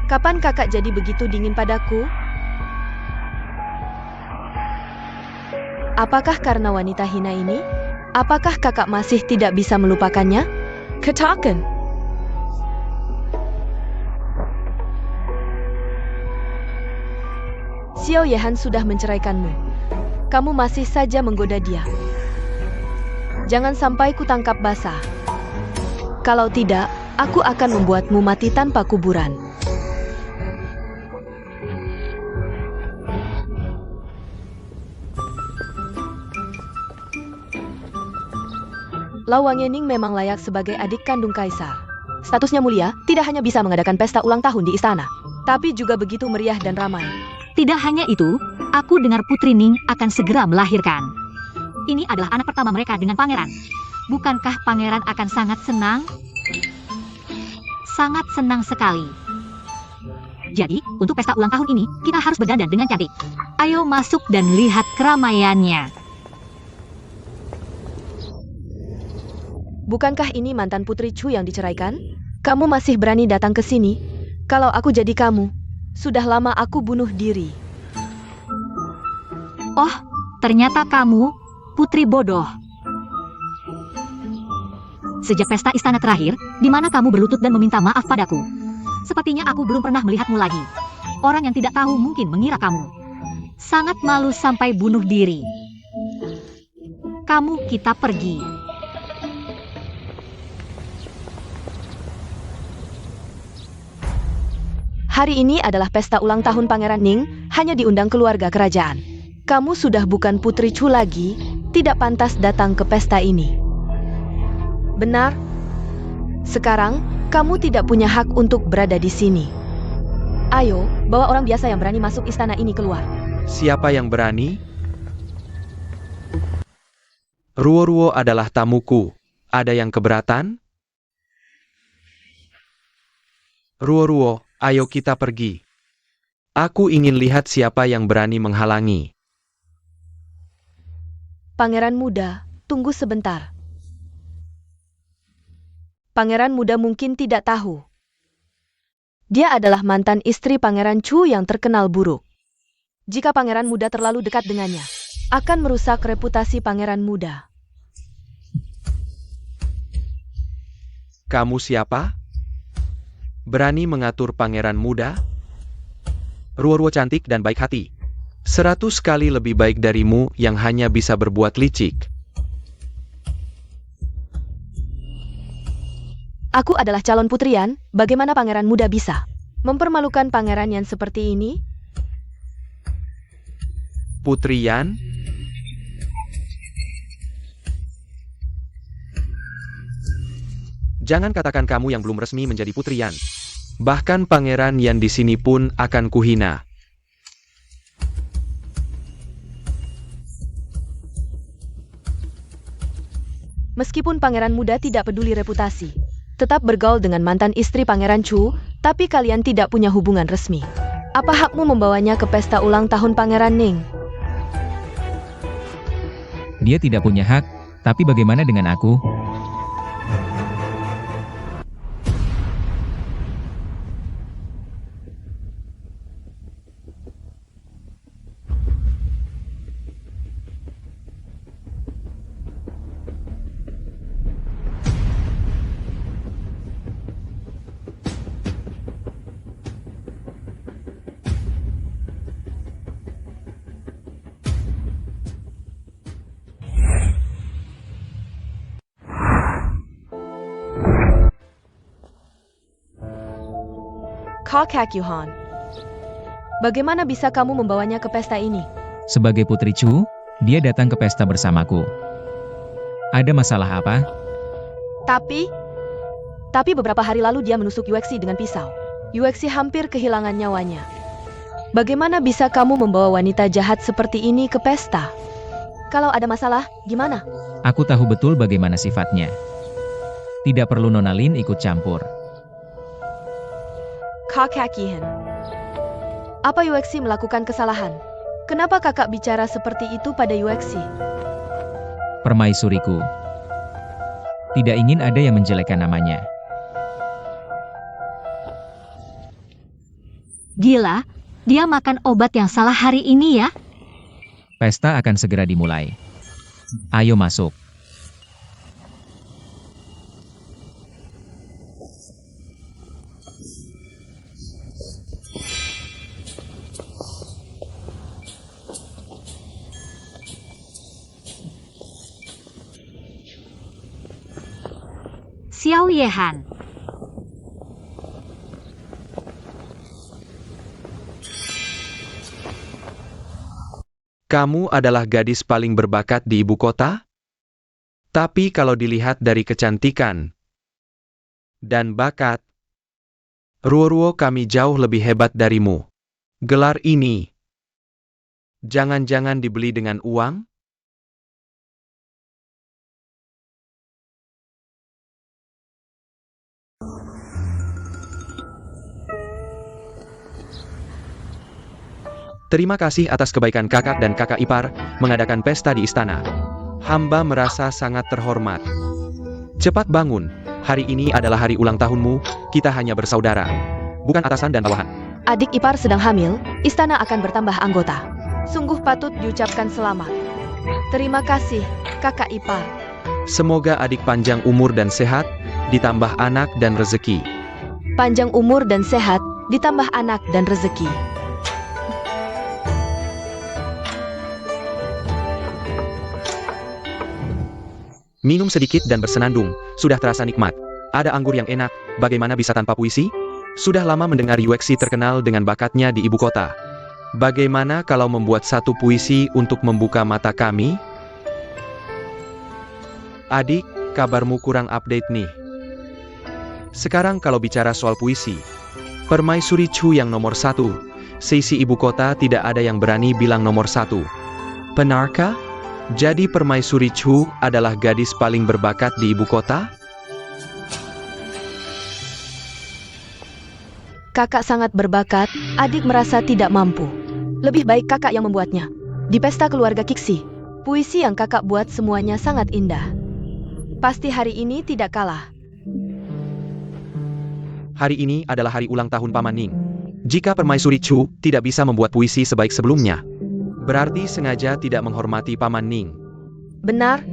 Speaker 3: Kapan kakak jadi begitu dingin padaku? Apakah karena wanita hina ini? Apakah kakak masih tidak bisa melupakannya? Katakan. Xiao Yehan sudah menceraikanmu. Kamu masih saja menggoda dia. Jangan sampai kutangkap basah. Kalau tidak, aku akan membuatmu mati tanpa kuburan. Lau Wangyening memang layak sebagai adik kandung kaisar. Statusnya mulia, tidak hanya bisa mengadakan pesta ulang tahun di istana, tapi juga begitu meriah dan ramai.
Speaker 2: Tidak hanya itu, aku dengar Putri Ning akan segera melahirkan. Ini adalah anak pertama mereka dengan pangeran. Bukankah pangeran akan sangat senang? Sangat senang sekali. Jadi, untuk pesta ulang tahun ini, kita harus berdandan dengan cantik. Ayo masuk dan lihat keramaiannya.
Speaker 3: Bukankah ini mantan Putri Chu yang diceraikan? Kamu masih berani datang ke sini? Kalau aku jadi kamu, sudah lama aku bunuh diri.
Speaker 2: Oh, ternyata kamu, putri bodoh. Sejak pesta istana terakhir, di mana kamu berlutut dan meminta maaf padaku. Sepertinya aku belum pernah melihatmu lagi. Orang yang tidak tahu mungkin mengira kamu. Sangat malu sampai bunuh diri. Kita pergi.
Speaker 3: Hari ini adalah pesta ulang tahun Pangeran Ning, hanya diundang keluarga kerajaan. Kamu sudah bukan Putri Chu lagi, tidak pantas datang ke pesta ini. Benar? Sekarang, kamu tidak punya hak untuk berada di sini. Ayo, bawa orang biasa yang berani masuk istana ini keluar.
Speaker 1: Siapa yang berani? Ruo-Ruo adalah tamuku. Ada yang keberatan? Ruo-Ruo, ayo kita pergi. Aku ingin lihat siapa yang berani menghalangi.
Speaker 3: Pangeran muda, tunggu sebentar. Pangeran muda mungkin tidak tahu. Dia adalah mantan istri Pangeran Chu yang terkenal buruk. Jika pangeran muda terlalu dekat dengannya, akan merusak reputasi pangeran muda.
Speaker 1: Kamu siapa? Berani mengatur pangeran muda? Ruo-Ruo cantik dan baik hati. 100 kali lebih baik darimu yang hanya bisa berbuat licik.
Speaker 3: Aku adalah calon putrian, bagaimana pangeran muda bisa mempermalukan pangeran yang seperti ini?
Speaker 1: Putrian? Jangan katakan kamu yang belum resmi menjadi putrian. Bahkan pangeran yang di sini pun akan kuhina.
Speaker 3: Meskipun pangeran muda tidak peduli reputasi, tetap bergaul dengan mantan istri Pangeran Chu, tapi kalian tidak punya hubungan resmi. Apa hakmu membawanya ke pesta ulang tahun Pangeran Ning?
Speaker 4: Dia tidak punya hak, tapi bagaimana dengan aku?
Speaker 3: Kakak Yuhan, bagaimana bisa kamu membawanya ke pesta ini?
Speaker 4: Sebagai Putri Chu, dia datang ke pesta bersamaku. Ada masalah apa?
Speaker 3: Tapi beberapa hari lalu dia menusuk Yuexi dengan pisau. Yuexi hampir kehilangan nyawanya. Bagaimana bisa kamu membawa wanita jahat seperti ini ke pesta? Kalau ada masalah, gimana?
Speaker 4: Aku tahu betul bagaimana sifatnya. Tidak perlu Nona Lin ikut campur.
Speaker 3: Kakak Yihan, apa Yuexi melakukan kesalahan? Kenapa kakak bicara seperti itu pada Yuexi?
Speaker 4: Permaisuriku. Tidak ingin ada yang menjelekkan namanya.
Speaker 2: Gila, dia makan obat yang salah hari ini ya?
Speaker 4: Pesta akan segera dimulai. Ayo masuk.
Speaker 2: Xiao Yehan.
Speaker 1: Kamu adalah gadis paling berbakat di ibu kota? Tapi kalau dilihat dari kecantikan dan bakat, Ruo-Ruo kami jauh lebih hebat darimu. Gelar ini, jangan-jangan dibeli dengan uang? Terima kasih atas kebaikan kakak dan kakak ipar mengadakan pesta di istana. Hamba merasa sangat terhormat. Cepat bangun, hari ini adalah hari ulang tahunmu, kita hanya bersaudara. Bukan atasan dan bawahan.
Speaker 3: Adik ipar sedang hamil, istana akan bertambah anggota. Sungguh patut diucapkan selamat. Terima kasih, kakak ipar.
Speaker 1: Semoga adik panjang umur dan sehat, ditambah anak dan rezeki.
Speaker 3: Panjang umur dan sehat, ditambah anak dan rezeki.
Speaker 1: Minum sedikit dan bersenandung, sudah terasa nikmat. Ada anggur yang enak, bagaimana bisa tanpa puisi? Sudah lama mendengar Yuexi terkenal dengan bakatnya di ibu kota. Bagaimana kalau membuat satu puisi untuk membuka mata kami? Adik, kabarmu kurang update nih. Sekarang kalau bicara soal puisi, Permaisuri Chu yang nomor 1, seisi ibu kota tidak ada yang berani bilang nomor 1. Benarkah? Jadi Permaisuri Chu adalah gadis paling berbakat di ibu kota?
Speaker 3: Kakak sangat berbakat, adik merasa tidak mampu. Lebih baik kakak yang membuatnya. Di pesta keluarga Kixi, puisi yang kakak buat semuanya sangat indah. Pasti hari ini tidak kalah.
Speaker 1: Hari ini adalah hari ulang tahun Paman Ning. Jika Permaisuri Chu tidak bisa membuat puisi sebaik sebelumnya, berarti sengaja tidak menghormati Paman Ning.
Speaker 3: Benar,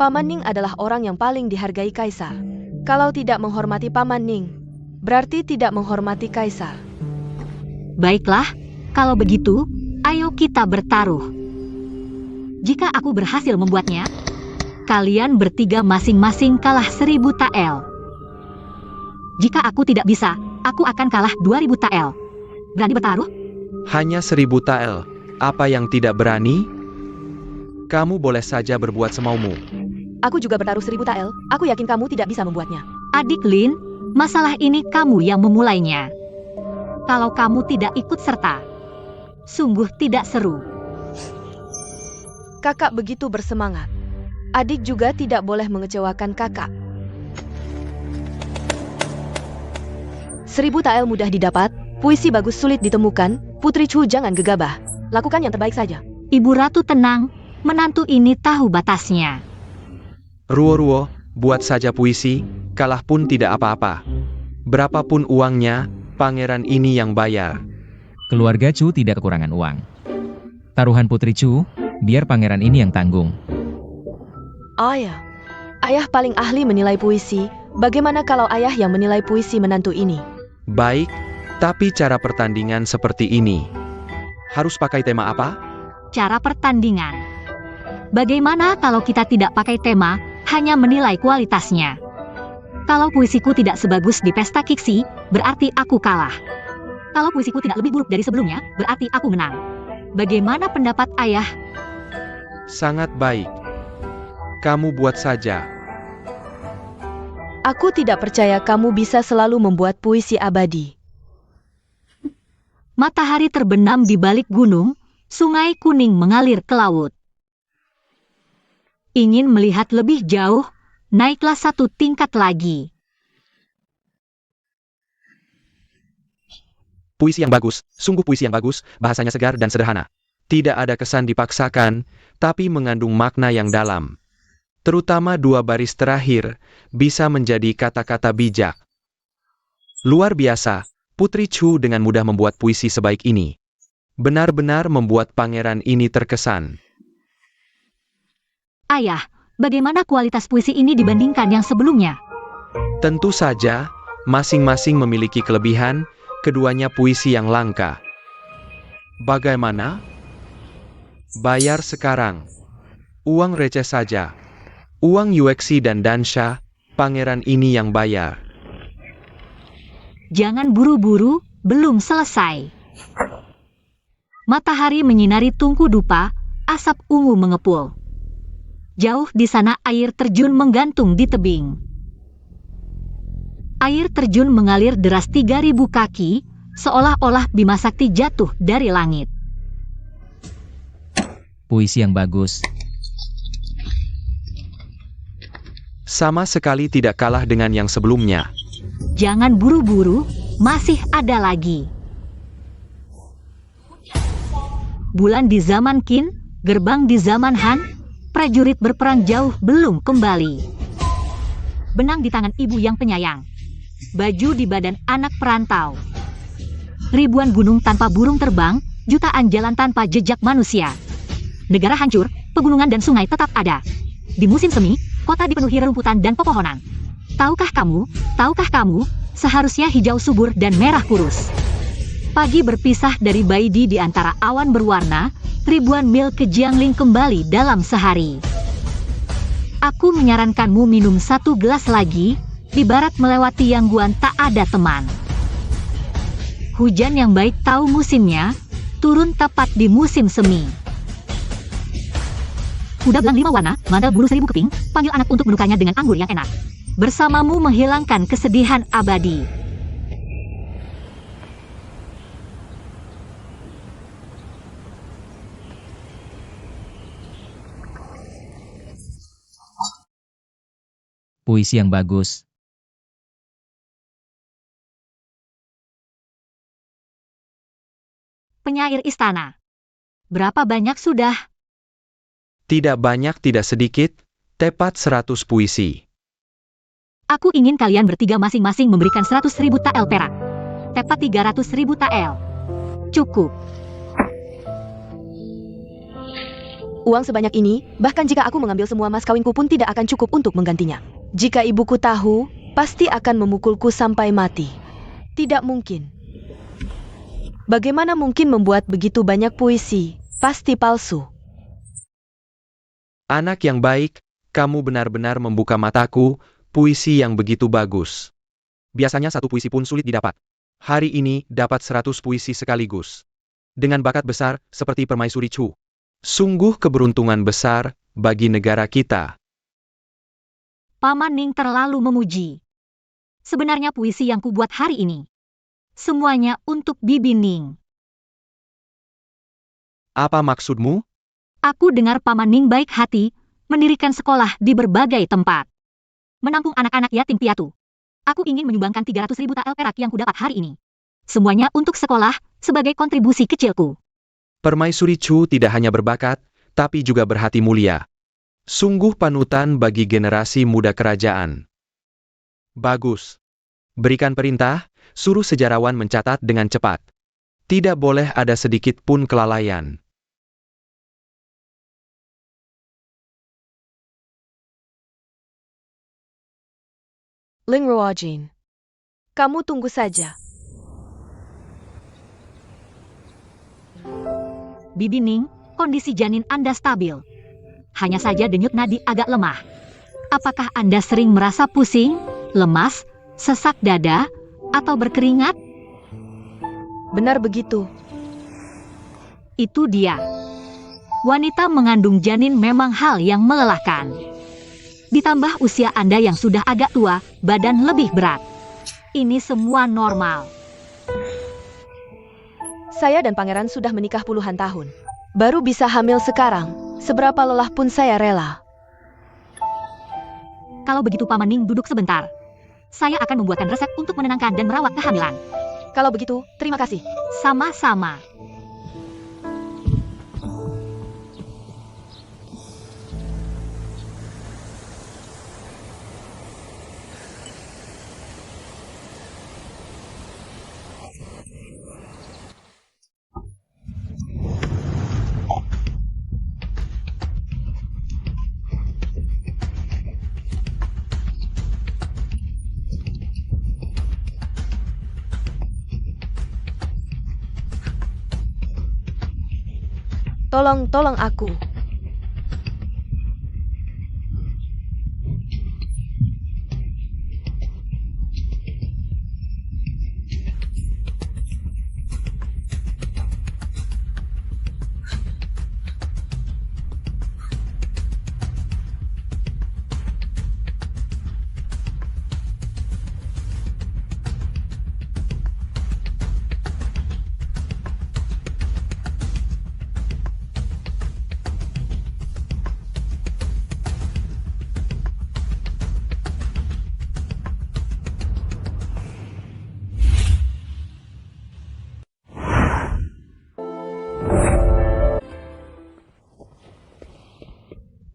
Speaker 3: Paman Ning adalah orang yang paling dihargai Kaisar. Kalau tidak menghormati Paman Ning, berarti tidak menghormati Kaisar.
Speaker 2: Baiklah, kalau begitu, ayo kita bertaruh. Jika aku berhasil membuatnya, kalian bertiga masing-masing kalah 1000 tael. Jika aku tidak bisa, aku akan kalah 2000 tael. Berani bertaruh?
Speaker 1: Hanya 1000 tael. Apa yang tidak berani? Kamu boleh saja berbuat semaumu.
Speaker 3: Aku juga bertaruh 1000 tael, aku yakin kamu tidak bisa membuatnya.
Speaker 2: Adik Lin, masalah ini kamu yang memulainya. Kalau kamu tidak ikut serta, sungguh tidak seru.
Speaker 3: Kakak begitu bersemangat. Adik juga tidak boleh mengecewakan kakak. 1000 tael mudah didapat, puisi bagus sulit ditemukan, Putri Chu jangan gegabah. Lakukan yang terbaik saja.
Speaker 2: Ibu Ratu tenang, menantu ini tahu batasnya.
Speaker 1: Ruo-Ruo, buat saja puisi, kalah pun tidak apa-apa. Berapapun uangnya, pangeran ini yang bayar.
Speaker 4: Keluarga Chu tidak kekurangan uang. Taruhan Putri Chu, biar pangeran ini yang tanggung.
Speaker 3: Ayah paling ahli menilai puisi. Bagaimana kalau ayah yang menilai puisi menantu ini?
Speaker 1: Baik, tapi cara pertandingan seperti ini. Harus pakai tema apa?
Speaker 2: Cara pertandingan. Bagaimana kalau kita tidak pakai tema, hanya menilai kualitasnya? Kalau puisiku tidak sebagus di pesta Kixi, berarti aku kalah. Kalau puisiku tidak lebih buruk dari sebelumnya, berarti aku menang. Bagaimana pendapat ayah?
Speaker 1: Sangat baik. Kamu buat saja.
Speaker 3: Aku tidak percaya kamu bisa selalu membuat puisi abadi.
Speaker 2: Matahari terbenam di balik gunung, sungai kuning mengalir ke laut. Ingin melihat lebih jauh, naiklah 1 tingkat lagi.
Speaker 1: Puisi yang bagus, sungguh puisi yang bagus, bahasanya segar dan sederhana. Tidak ada kesan dipaksakan, tapi mengandung makna yang dalam. Terutama 2 baris terakhir, bisa menjadi kata-kata bijak. Luar biasa, Putri Chu dengan mudah membuat puisi sebaik ini. Benar-benar membuat pangeran ini terkesan.
Speaker 2: Ayah, bagaimana kualitas puisi ini dibandingkan yang sebelumnya?
Speaker 1: Tentu saja, masing-masing memiliki kelebihan, keduanya puisi yang langka. Bagaimana? Bayar sekarang. Uang receh saja. Uang Yuexi dan Dansha, Pangeran ini yang bayar.
Speaker 2: Jangan buru-buru, belum selesai. Matahari menyinari tungku dupa, asap ungu mengepul. Jauh di sana air terjun menggantung di tebing. Air terjun mengalir deras 3.000 kaki, seolah-olah Bima Sakti jatuh dari langit.
Speaker 4: Puisi yang bagus.
Speaker 1: Sama sekali tidak kalah dengan yang sebelumnya.
Speaker 2: Jangan buru-buru, masih ada lagi. Bulan di zaman Qin, gerbang di zaman Han, prajurit berperang jauh belum kembali. Benang di tangan ibu yang penyayang. Baju di badan anak perantau. Ribuan gunung tanpa burung terbang, jutaan jalan tanpa jejak manusia. Negara hancur, pegunungan dan sungai tetap ada. Di musim semi, kota dipenuhi rerumputan dan pepohonan. Tahukah kamu, seharusnya hijau subur dan merah kurus. Pagi berpisah dari Baidi di antara awan berwarna, ribuan mil ke Jiangling kembali dalam sehari. Aku menyarankanmu minum 1 gelas lagi, di barat melewati Yangguan tak ada teman. Hujan yang baik tahu musimnya, turun tepat di musim semi. Kuda belang 5 warna, mandal bulu 1000 keping, panggil anak untuk menukanya dengan anggur yang enak. Bersamamu menghilangkan kesedihan abadi.
Speaker 4: Puisi yang bagus.
Speaker 2: Penyair istana. Berapa banyak sudah?
Speaker 1: Tidak banyak tidak sedikit, tepat 100 puisi.
Speaker 2: Aku ingin kalian bertiga masing-masing memberikan 100.000 tael perak. Tepat 300.000 tael. Cukup.
Speaker 3: Uang sebanyak ini, bahkan jika aku mengambil semua mas kawinku pun tidak akan cukup untuk menggantinya. Jika ibuku tahu, pasti akan memukulku sampai mati. Tidak mungkin. Bagaimana mungkin membuat begitu banyak puisi? Pasti palsu.
Speaker 1: Anak yang baik, kamu benar-benar membuka mataku, puisi yang begitu bagus. Biasanya 1 puisi pun sulit didapat. Hari ini dapat 100 puisi sekaligus. Dengan bakat besar, seperti Permaisuri Chu. Sungguh keberuntungan besar bagi negara kita.
Speaker 2: Paman Ning terlalu memuji. Sebenarnya puisi yang kubuat hari ini. Semuanya untuk Bibi Ning.
Speaker 1: Apa maksudmu?
Speaker 2: Aku dengar Paman Ning baik hati, mendirikan sekolah di berbagai tempat. Menampung anak-anak yatim piatu. Aku ingin menyumbangkan 300.000 tael perak yang kudapat hari ini. Semuanya untuk sekolah, sebagai kontribusi kecilku.
Speaker 1: Permaisuri Chu tidak hanya berbakat, tapi juga berhati mulia. Sungguh panutan bagi generasi muda kerajaan. Bagus. Berikan perintah, suruh sejarawan mencatat dengan cepat. Tidak boleh ada sedikit pun kelalaian.
Speaker 3: Ling Ruojin, kamu tunggu saja.
Speaker 2: Bibi Ning, kondisi janin Anda stabil. Hanya saja denyut nadi agak lemah. Apakah Anda sering merasa pusing, lemas, sesak dada, atau berkeringat?
Speaker 3: Benar begitu.
Speaker 2: Itu dia. Wanita mengandung janin memang hal yang melelahkan. Ditambah usia Anda yang sudah agak tua, badan lebih berat. Ini semua normal.
Speaker 3: Saya dan pangeran sudah menikah puluhan tahun. Baru bisa hamil sekarang. Seberapa lelah pun saya rela.
Speaker 2: Kalau begitu Paman Ning duduk sebentar. Saya akan membuatkan resep untuk menenangkan dan merawat kehamilan.
Speaker 3: Kalau begitu, terima kasih.
Speaker 2: Sama-sama.
Speaker 3: Tolong aku.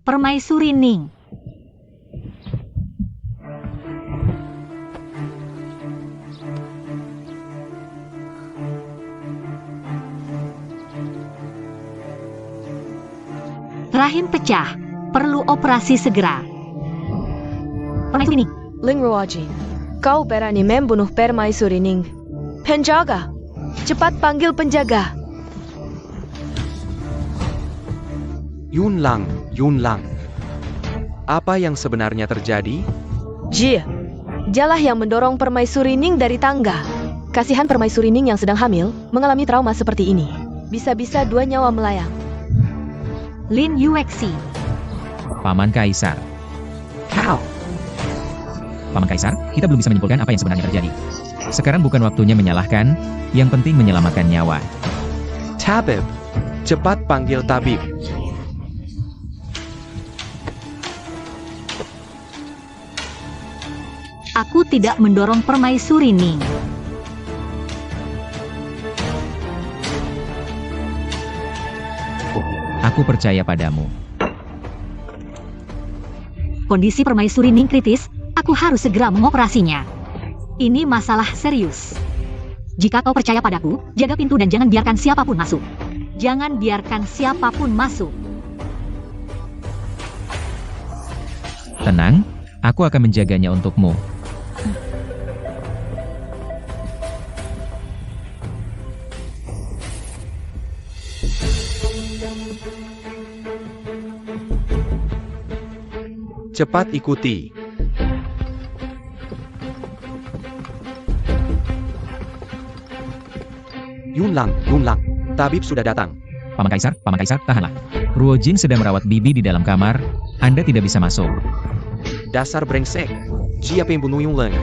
Speaker 2: Permaisuri Ning. Rahim pecah. Perlu operasi segera. Permaisuri Ning.
Speaker 3: Ling Ruojin, kau berani membunuh Permaisuri Ning. Penjaga, cepat panggil penjaga.
Speaker 1: Yunlang, Yunlang. Apa yang sebenarnya terjadi?
Speaker 3: Ji, dialah yang mendorong Permaisuri Ning dari tangga. Kasihan Permaisuri Ning yang sedang hamil mengalami trauma seperti ini. Bisa-bisa 2 nyawa melayang.
Speaker 2: Lin Yuexi.
Speaker 4: Paman Kaisar.
Speaker 1: Kau.
Speaker 4: Paman Kaisar, kita belum bisa menyimpulkan apa yang sebenarnya terjadi. Sekarang bukan waktunya menyalahkan, yang penting menyelamatkan nyawa.
Speaker 1: Tabib. Cepat panggil tabib.
Speaker 2: Aku tidak mendorong Permaisuri Ning.
Speaker 4: Aku percaya padamu.
Speaker 2: Kondisi Permaisuri Ning kritis, aku harus segera mengoperasinya. Ini masalah serius. Jika kau percaya padaku, jaga pintu dan jangan biarkan siapapun masuk. Jangan biarkan siapapun masuk.
Speaker 4: Tenang, aku akan menjaganya untukmu.
Speaker 1: Cepat ikuti. Yunlang, Yunlang. Tabib sudah datang.
Speaker 4: Paman Kaisar, tahanlah. Ruojin sedang merawat bibi di dalam kamar. Anda tidak bisa masuk.
Speaker 1: Dasar brengsek. Siapa yang bunuh Yunlang?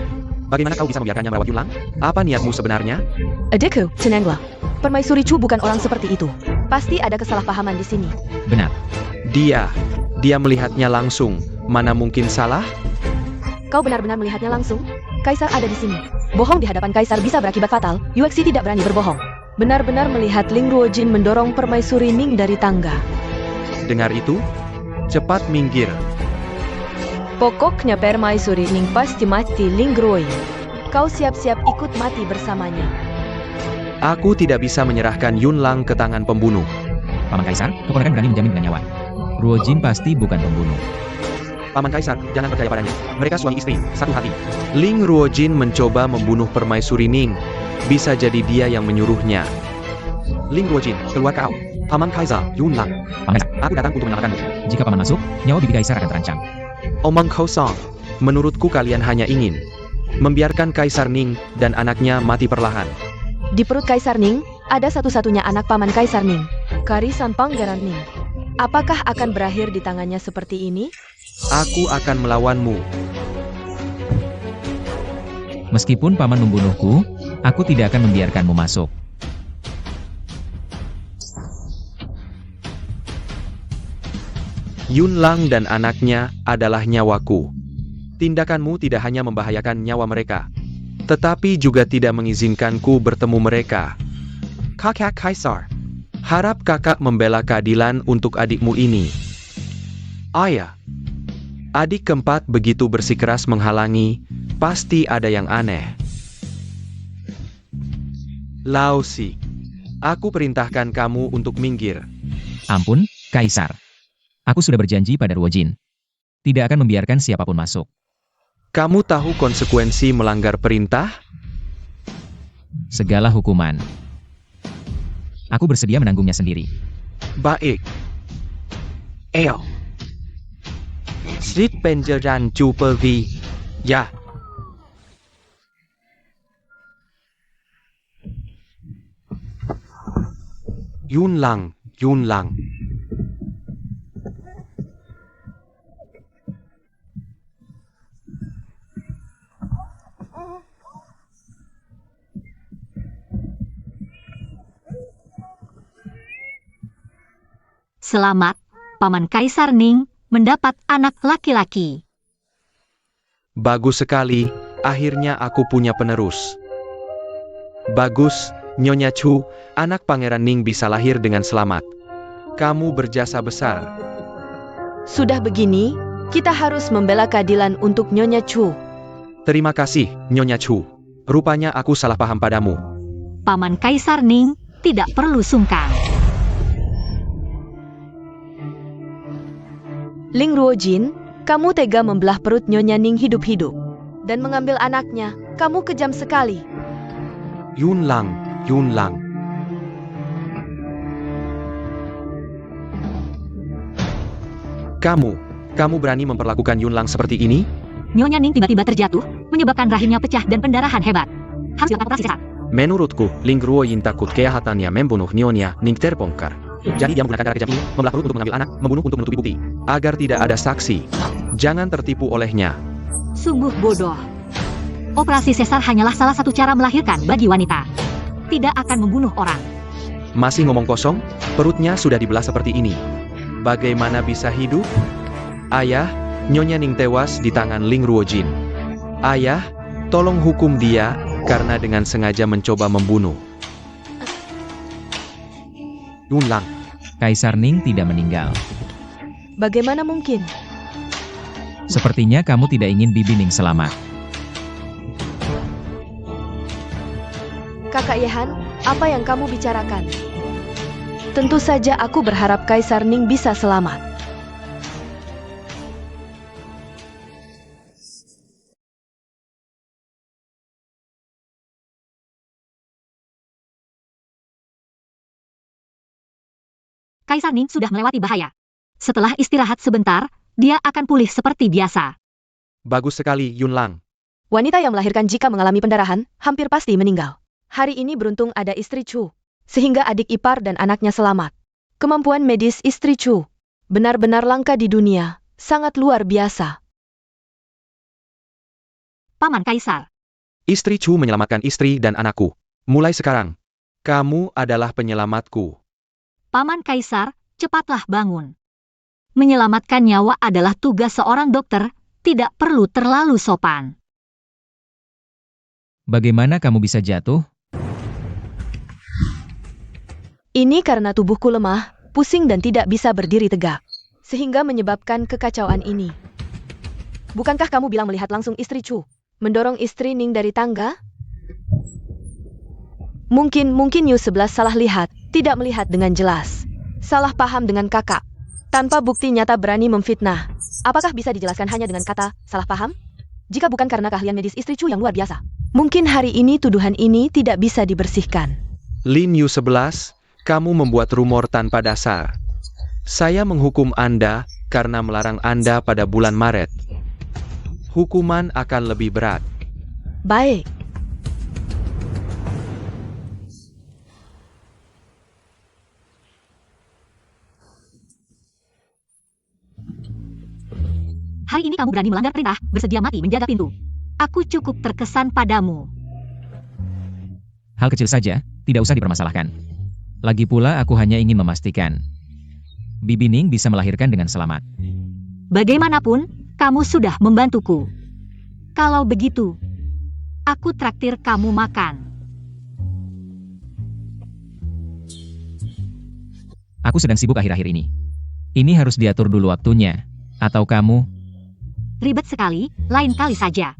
Speaker 1: Bagaimana kau bisa membiarkannya merawat Yunlang? Apa niatmu sebenarnya?
Speaker 3: Adikku, tenanglah. Permaisuri Chu bukan orang seperti itu. Pasti ada kesalahpahaman di sini.
Speaker 4: Benar.
Speaker 1: Dia melihatnya langsung. Mana mungkin salah?
Speaker 3: Kau benar-benar melihatnya langsung? Kaisar ada di sini. Bohong di hadapan Kaisar bisa berakibat fatal. Yuexi tidak berani berbohong. Benar-benar melihat Ling Ruojin mendorong Permaisuri Ning dari tangga.
Speaker 1: Dengar itu? Cepat minggir.
Speaker 3: Pokoknya Permaisuri Ning pasti mati Ling Ruojin. Kau siap-siap ikut mati bersamanya.
Speaker 1: Aku tidak bisa menyerahkan Yunlang ke tangan pembunuh.
Speaker 4: Paman Kaisar, keponakan berani menjamin dengan nyawa. Ruojin pasti bukan pembunuh.
Speaker 1: Paman Kaisar, jangan percaya padanya. Mereka suami istri, satu hati. Ling Ruojin mencoba membunuh Permaisuri Ning. Bisa jadi dia yang menyuruhnya. Ling Ruojin, keluar kau. Paman Kaisar, Yunlang.
Speaker 4: Paman Kaisar,
Speaker 1: Aku datang untuk menyelamatkanmu.
Speaker 4: jika paman masuk, nyawa bibi Kaisar akan terancam.
Speaker 1: Omong kosong. Menurutku kalian hanya ingin membiarkan Kaisar Ning dan anaknya mati perlahan.
Speaker 3: Di perut Kaisar Ning, ada satu-satunya anak paman Kaisar Ning, Karisan Pangeran Ning. Apakah akan berakhir di tangannya seperti ini?
Speaker 1: Aku akan melawanmu.
Speaker 4: Meskipun paman membunuhku, aku tidak akan membiarkanmu masuk.
Speaker 1: Yunlang dan anaknya adalah nyawaku. Tindakanmu tidak hanya membahayakan nyawa mereka, tetapi juga tidak mengizinkanku bertemu mereka. Kakak Kaisar, harap kakak membela keadilan untuk adikmu ini. Ayah, adik keempat begitu bersikeras menghalangi, pasti ada yang aneh. Laosi, aku perintahkan kamu untuk minggir.
Speaker 4: Ampun, Kaisar. Aku sudah berjanji pada Ruojin. Tidak akan membiarkan siapapun masuk.
Speaker 1: Kamu tahu konsekuensi melanggar perintah?
Speaker 4: Segala hukuman. Aku bersedia menanggungnya sendiri.
Speaker 1: Baik. Eo. Street Penjaran Jupervi. Ya. Yunlang, Yunlang.
Speaker 2: Selamat, Paman Kaisar Ning mendapat anak laki-laki.
Speaker 1: Bagus sekali, akhirnya aku punya penerus. Bagus, Nyonya Chu, anak Pangeran Ning bisa lahir dengan selamat. Kamu berjasa besar.
Speaker 3: Sudah begini, kita harus membela keadilan untuk Nyonya Chu.
Speaker 1: Terima kasih, Nyonya Chu. Rupanya aku salah paham padamu.
Speaker 2: Paman Kaisar Ning tidak perlu sungkan.
Speaker 3: Ling Ruojin, kamu tega membelah perut Nyonya Ning hidup-hidup. Dan mengambil anaknya, kamu kejam sekali.
Speaker 1: Yun Lang. Kamu berani memperlakukan Yun Lang seperti ini?
Speaker 2: Nyonya Ning tiba-tiba terjatuh, menyebabkan rahimnya pecah dan pendarahan hebat. Harus dilakukan operasi sesar.
Speaker 1: Menurutku, Ling Ruoyin takut kejahatannya membunuh Nyonya Ning terbongkar. Jadi dia menggunakan cara kejam ini, membelah perut untuk mengambil anak, membunuh untuk menutupi bukti. Agar tidak ada saksi. Jangan tertipu olehnya.
Speaker 2: Sungguh bodoh. Operasi sesar hanyalah salah satu cara melahirkan bagi wanita. Tidak akan membunuh orang.
Speaker 1: Masih ngomong kosong? Perutnya sudah dibelah seperti ini. Bagaimana bisa hidup? Ayah, Nyonya Ning tewas di tangan Ling Ruojin. Ayah, tolong hukum dia, karena dengan sengaja mencoba membunuh Yun Lang.
Speaker 4: Kaisar Ning tidak meninggal.
Speaker 3: Bagaimana mungkin?
Speaker 4: Sepertinya kamu tidak ingin Bibi Ning selamat.
Speaker 3: Kakak Yehan, apa yang kamu bicarakan? Tentu saja aku berharap Kaisar Ning bisa selamat.
Speaker 2: Kaisar Ning sudah melewati bahaya. Setelah istirahat sebentar, dia akan pulih seperti biasa.
Speaker 1: Bagus sekali, Yun Lang.
Speaker 3: Wanita yang melahirkan jika mengalami pendarahan, hampir pasti meninggal. Hari ini beruntung ada istri Chu, sehingga adik ipar dan anaknya selamat. Kemampuan medis istri Chu benar-benar langka di dunia, sangat luar biasa.
Speaker 2: Paman Kaisar.
Speaker 1: Istri Chu menyelamatkan istri dan anakku. Mulai sekarang, kamu adalah penyelamatku.
Speaker 2: Paman Kaisar, cepatlah bangun. Menyelamatkan nyawa adalah tugas seorang dokter, tidak perlu terlalu sopan.
Speaker 4: Bagaimana kamu bisa jatuh?
Speaker 3: Ini karena tubuhku lemah, pusing dan tidak bisa berdiri tegak, sehingga menyebabkan kekacauan ini. Bukankah kamu bilang melihat langsung istri Chu mendorong istri Ning dari tangga? Mungkin Yu 11 salah lihat, tidak melihat dengan jelas. Salah paham dengan kakak. Tanpa bukti nyata berani memfitnah. Apakah bisa dijelaskan hanya dengan kata salah paham? Jika bukan karena keahlian medis istri Chu yang luar biasa. Mungkin hari ini tuduhan ini tidak bisa dibersihkan.
Speaker 1: Lin Yu 11, kamu membuat rumor tanpa dasar. Saya menghukum Anda karena melarang Anda pada bulan Maret. Hukuman akan lebih berat.
Speaker 3: Baik.
Speaker 2: Hari ini kamu berani melanggar perintah, bersedia mati menjaga pintu. Aku cukup terkesan padamu.
Speaker 4: Hal kecil saja, tidak usah dipermasalahkan. Lagi pula aku hanya ingin memastikan Bibi Ning bisa melahirkan dengan selamat.
Speaker 2: Bagaimanapun, kamu sudah membantuku. Kalau begitu, aku traktir kamu makan.
Speaker 4: Aku sedang sibuk akhir-akhir ini. Ini harus diatur dulu waktunya. Atau kamu...
Speaker 2: Ribet sekali, lain kali saja.